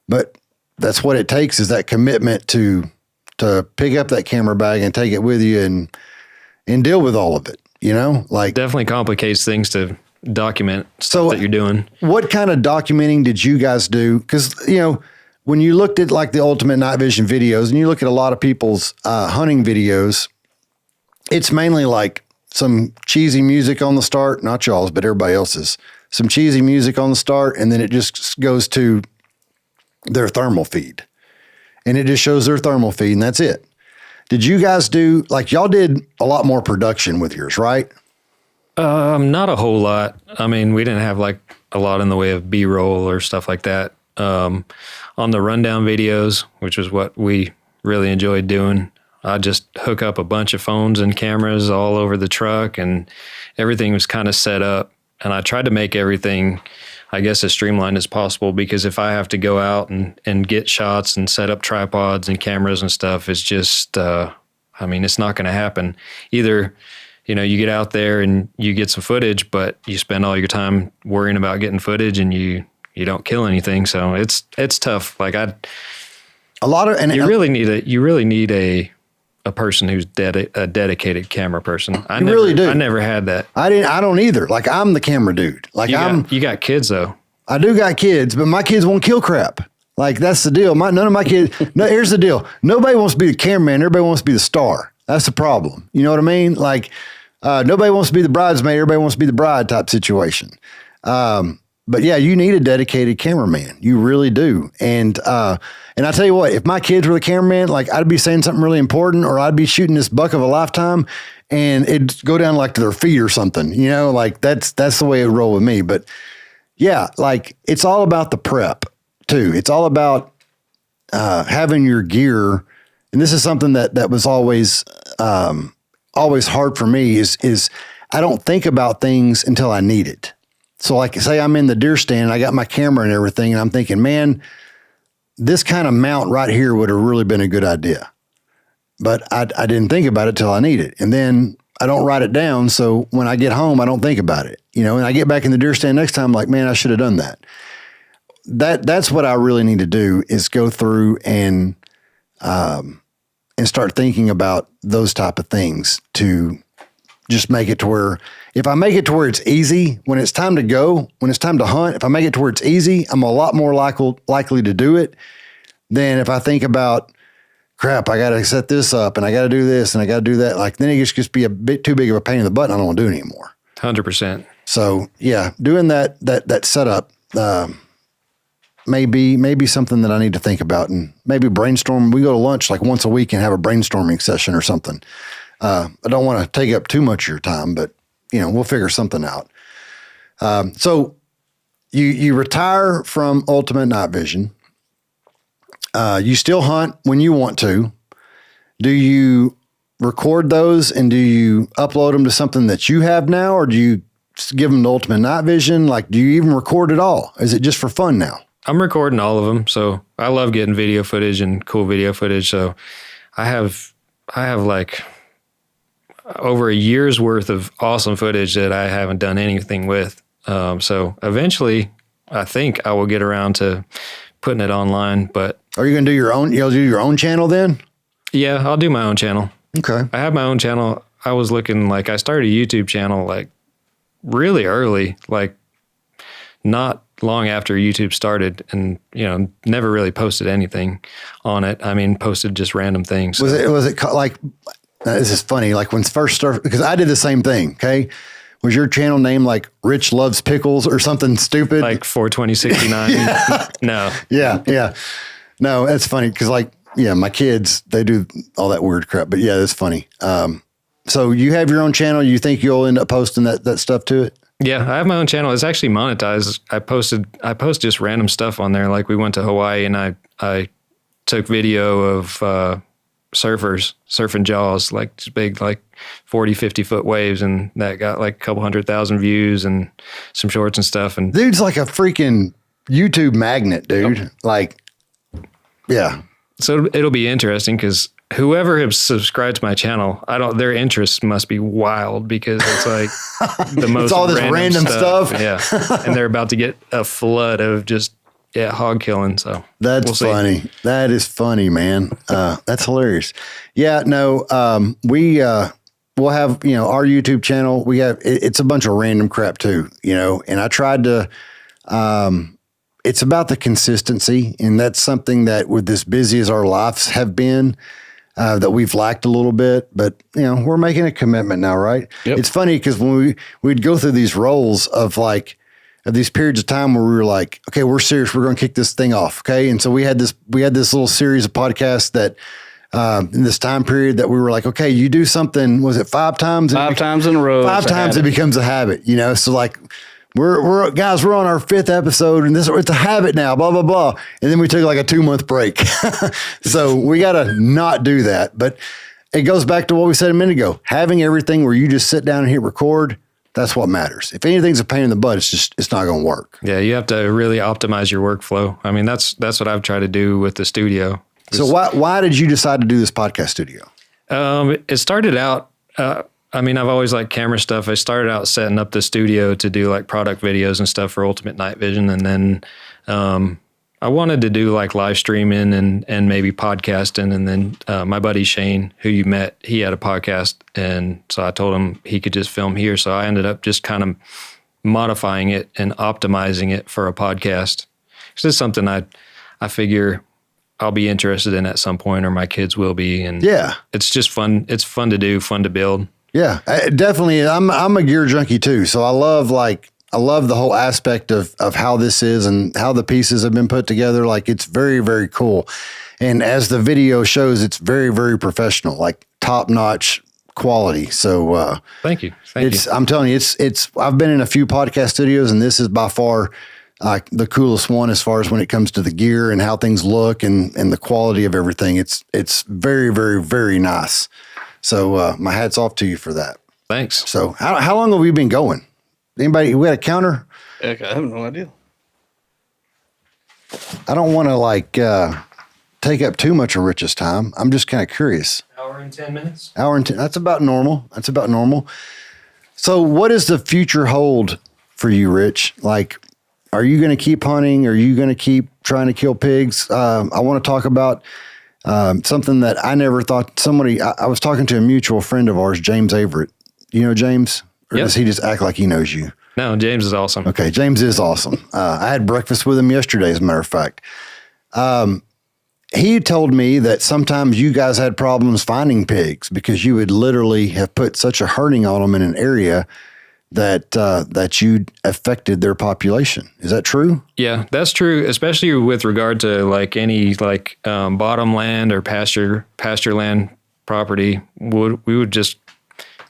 But that's what it takes, is that commitment to pick up that camera bag and take it with you and deal with all of it. You know, like, definitely complicates things to document stuff that you're doing. What kind of documenting did you guys do? Because, you know, when you looked at like the Ultimate Night Vision videos and you look at a lot of people's hunting videos, it's mainly like some cheesy music on the start, not y'all's, but everybody else's, some cheesy music on the start. And then it just goes to their thermal feed, and it just shows their thermal feed, and that's it. Did you guys do, like, y'all did a lot more production with yours, right? Not a whole lot. I mean, we didn't have like a lot in the way of B-roll or stuff like that. On the rundown videos, which is what we really enjoyed doing, I just hook up a bunch of phones and cameras all over the truck, and everything was kind of set up. And I tried to make everything, I guess, as streamlined as possible, because if I have to go out and get shots and set up tripods and cameras and stuff, it's just, it's not going to happen. Either, you know, you get out there and you get some footage, but you spend all your time worrying about getting footage and you don't kill anything. So it's tough. Like you really need a person who's a dedicated camera person. I really do. I never had that. I don't either. Like, I'm the camera dude. Like, you got kids though. I do got kids, but my kids won't kill crap. Like, that's the deal. None of my kids. No, here's the deal. Nobody wants to be the cameraman. Everybody wants to be the star. That's the problem. You know what I mean? Like, nobody wants to be the bridesmaid. Everybody wants to be the bride type situation. But yeah, you need a dedicated cameraman. You really do. And I tell you what, if my kids were the cameraman, like, I'd be saying something really important, or I'd be shooting this buck of a lifetime and it'd go down like to their feet or something, you know, like that's the way it would roll with me. But yeah, like, it's all about the prep too. It's all about having your gear. And this is something that was always hard for me is I don't think about things until I need it. So, like, say I'm in the deer stand and I got my camera and everything, and I'm thinking, man, this kind of mount right here would have really been a good idea. But I didn't think about it till I need it. And then I don't write it down. So when I get home, I don't think about it, you know, and I get back in the deer stand next time, like, man, I should have done that. That's what I really need to do, is go through and start thinking about those type of things to just make it to where, if I make it to where it's easy, when it's time to go, when it's time to hunt, if I make it to where it's easy, I'm a lot more likely to do it than if I think about, crap, I got to set this up and I got to do this and I got to do that. Like, then it just be a bit too big of a pain in the butt. And I don't want to do it anymore. 100%. So yeah, doing that setup may be something that I need to think about, and maybe brainstorm. We go to lunch like once a week and have a brainstorming session or something. I don't want to take up too much of your time, but, you know, we'll figure something out. So you retire from Ultimate Night Vision. You still hunt when you want to. Do you record those and do you upload them to something that you have now, or do you give them to Ultimate Night Vision? Like, do you even record it all? Is it just for fun now? I'm recording all of them. So I love getting video footage and cool video footage. So I have like over a year's worth of awesome footage that I haven't done anything with. So eventually I think I will get around to putting it online. But are you going to do your own? You'll do your own channel then? Yeah, I'll do my own channel. Okay. I have my own channel. I was looking, like, I started a YouTube channel like really early, like not long after YouTube started, and, you know, never really posted anything on it. I mean, posted just random things. Was it like, this is funny, like when first started, because I did the same thing. Okay. Was your channel name like Rich Loves Pickles or something stupid? Like 42069? Yeah. No. Yeah. No, that's funny. Cause, like, yeah, my kids, they do all that weird crap, but yeah, that's funny. So you have your own channel. You think you'll end up posting that stuff to it? Yeah, I have my own channel. It's actually monetized. I post just random stuff on there. Like we went to Hawaii and I took video of surfers surfing Jaws, like just big, like 40, 50 foot waves. And that got like a couple 100,000 views and some shorts and stuff. And dude's like a freaking YouTube magnet, dude. Yep. Like, yeah. So it'll be interesting because whoever has subscribed to my channel, their interests must be wild because it's like the most it's all this random stuff. Yeah. And they're about to get a flood of just, hog killing. So that's funny. That is funny, man. That's hilarious. Yeah, no, we'll have, our YouTube channel. We have, it's a bunch of random crap too, and I tried to, it's about the consistency. And that's something that with as busy as our lives have been, that we've lacked a little bit, but we're making a commitment now, right? Yep. It's funny because when we'd go through these roles of these periods of time where we were like, okay, we're serious, we're going to kick this thing off, okay? And so we had this little series of podcasts that in this time period that we were like, okay, you do something, was it 5 times? 5 times in a row. 5 times it becomes a habit, So like we're guys, we're on our 5th episode and it's a habit now, blah, blah, blah. And then we took like a 2-month break. So we got to not do that. But it goes back to what we said a minute ago, having everything where you just sit down and hit record. That's what matters. If anything's a pain in the butt, it's not going to work. Yeah, you have to really optimize your workflow. I mean, that's what I've tried to do with the studio. So why did you decide to do this podcast studio? It started out, I've always liked camera stuff. I started out setting up the studio to do like product videos and stuff for Ultimate Night Vision. And then I wanted to do like live streaming and maybe podcasting. And then my buddy Shane, who you met, he had a podcast. And so I told him he could just film here. So I ended up just kind of modifying it and optimizing it for a podcast. It's just something I figure I'll be interested in at some point, or my kids will be. And it's just fun. It's fun to do, fun to build. Yeah, definitely. I'm a gear junkie too. So I love the whole aspect of how this is and how the pieces have been put together. Like it's very, very cool. And as the video shows, it's very, very professional, like top notch quality. So, thank you. I'm telling you, I've been in a few podcast studios and this is by far the coolest one as far as when it comes to the gear and how things look and the quality of everything. It's very, very, very nice. So, my hat's off to you for that. Thanks. So how long have we been going? Anybody, we got a counter? Heck, I have no idea. I don't want to take up too much of Rich's time. I'm just kind of curious. Hour and 10 minutes. That's about normal. So what does the future hold for you, Rich? Like, are you going to keep hunting? Are you going to keep trying to kill pigs? I want to talk about something that I never thought I was talking to a mutual friend of ours, James Averett. You know James? Or does he just act like he knows you? No, James is awesome. Okay, James is awesome. I had breakfast with him yesterday, as a matter of fact. He told me that sometimes you guys had problems finding pigs because you would literally have put such a herding on them in an area that you'd affected their population. Is that true? Yeah, that's true, especially with regard to like any bottom land or pasture land property. We would just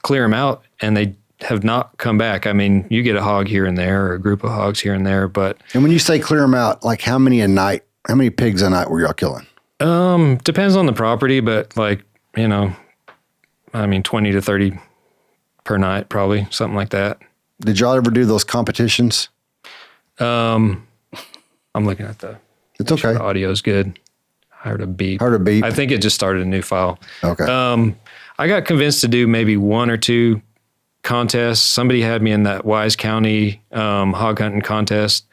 clear them out and they have not come back. I mean, you get a hog here and there or a group of hogs here and there, but. And when you say clear them out, like how many pigs a night were y'all killing? Depends on the property, but 20 to 30 per night, probably something like that. Did y'all ever do those competitions? I'm looking at it's okay. Sure the audio is good. I heard a beep. I think it just started a new file. Okay. I got convinced to do maybe 1 or 2 contests. Somebody had me in that Wise County hog hunting contest.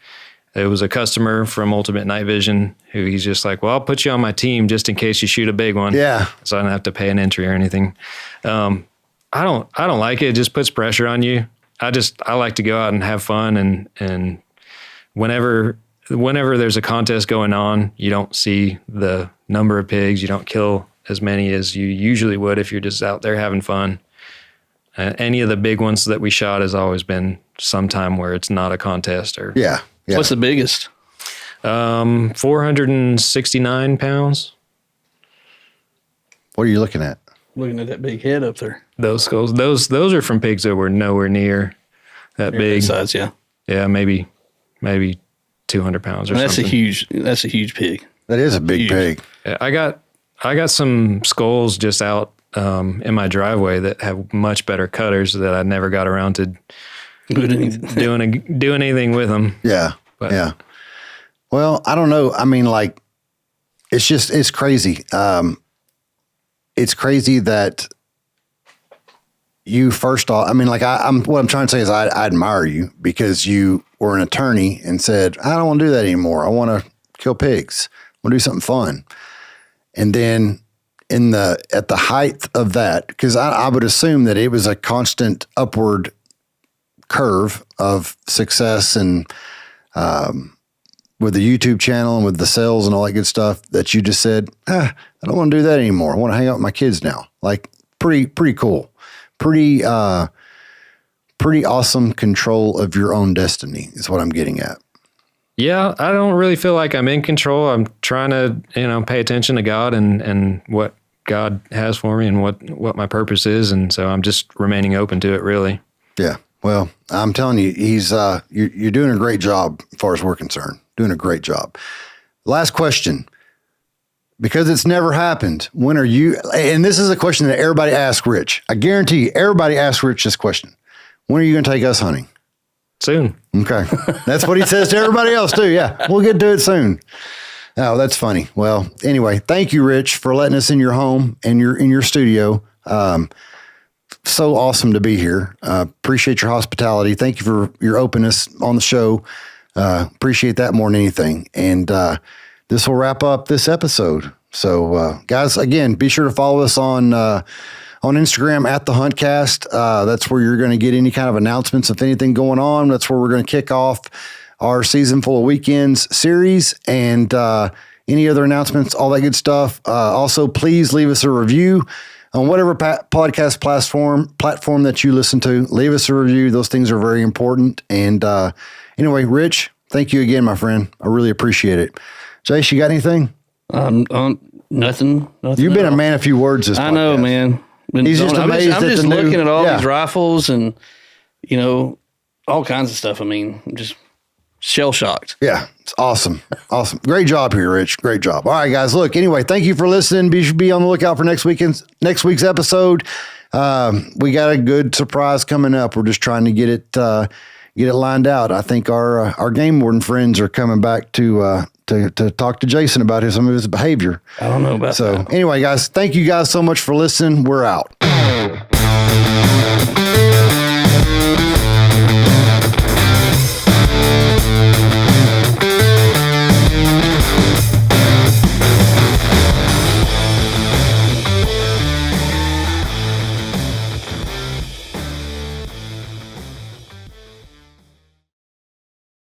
It was a customer from Ultimate Night Vision who he's just like, well, I'll put you on my team just in case you shoot a big one. Yeah. So I don't have to pay an entry or anything. I don't like it. It just puts pressure on you. I like to go out and have fun and whenever there's a contest going on, you don't see the number of pigs. You don't kill as many as you usually would if you're just out there having fun. Any of the big ones that we shot has always been sometime where it's not a contest or. Yeah. What's the biggest? 469 pounds. What are you looking at? Looking at that big head up there. those skulls. Those are from pigs that were nowhere near that big. Size, yeah. Yeah, maybe 200 pounds or That's something. That's a huge pig. That is a big pig. Yeah, I got some skulls just out in my driveway that have much better cutters that I never got around to doing anything with them. Yeah. But, yeah. Well, I don't know. I mean, like, it's crazy. It's crazy that you first off, I mean, like what I'm trying to say is I admire you because you were an attorney and said, I don't want to do that anymore. I want to kill pigs. I want to do something fun. And then at the height of that, because I would assume that it was a constant upward curve of success and, with the YouTube channel and with the sales and all that good stuff that you just said, I don't want to do that anymore. I want to hang out with my kids now. Like pretty cool. Pretty awesome control of your own destiny is what I'm getting at. Yeah, I don't really feel like I'm in control. I'm trying to, pay attention to God and what God has for me and what my purpose is. And so I'm just remaining open to it, really. Yeah. Well, I'm telling you, you're doing a great job as far as we're concerned. Doing a great job. Last question. Because it's never happened, when are you, and this is a question that everybody asks Rich. I guarantee you, everybody asks Rich this question. When are you going to take us hunting? Soon. Okay. That's what he says to everybody else too. Yeah. We'll get to it soon. Oh, that's funny. Well, anyway, thank you, Rich, for letting us in your home and in your studio. So awesome to be here. Appreciate your hospitality. Thank you for your openness on the show. Appreciate that more than anything. And this will wrap up this episode. So, guys, again, be sure to follow us on Instagram at the Huntcast. That's where you're going to get any kind of announcements of anything going on. That's where we're going to kick off our season full of weekends series and any other announcements, all that good stuff. Also, please leave us a review on whatever podcast platform that you listen to. Leave us a review. Those things are very important. And anyway, Rich, thank you again, my friend. I really appreciate it. Jace, you got anything? Nothing. You've been a man of few words this podcast. I know, man. He's just amazed I'm at just the new, looking at all these rifles and, all kinds of stuff. I mean, I'm just shell shocked. Yeah, it's awesome. Awesome. Great job here, Rich. Great job. All right, guys. Look, anyway, thank you for listening. Be on the lookout for next week's episode. We got a good surprise coming up. We're just trying to get it lined out. I think our game warden friends are coming back to talk to Jason about some of his behavior. I don't know about that. So anyway, guys, thank you guys so much for listening. We're out.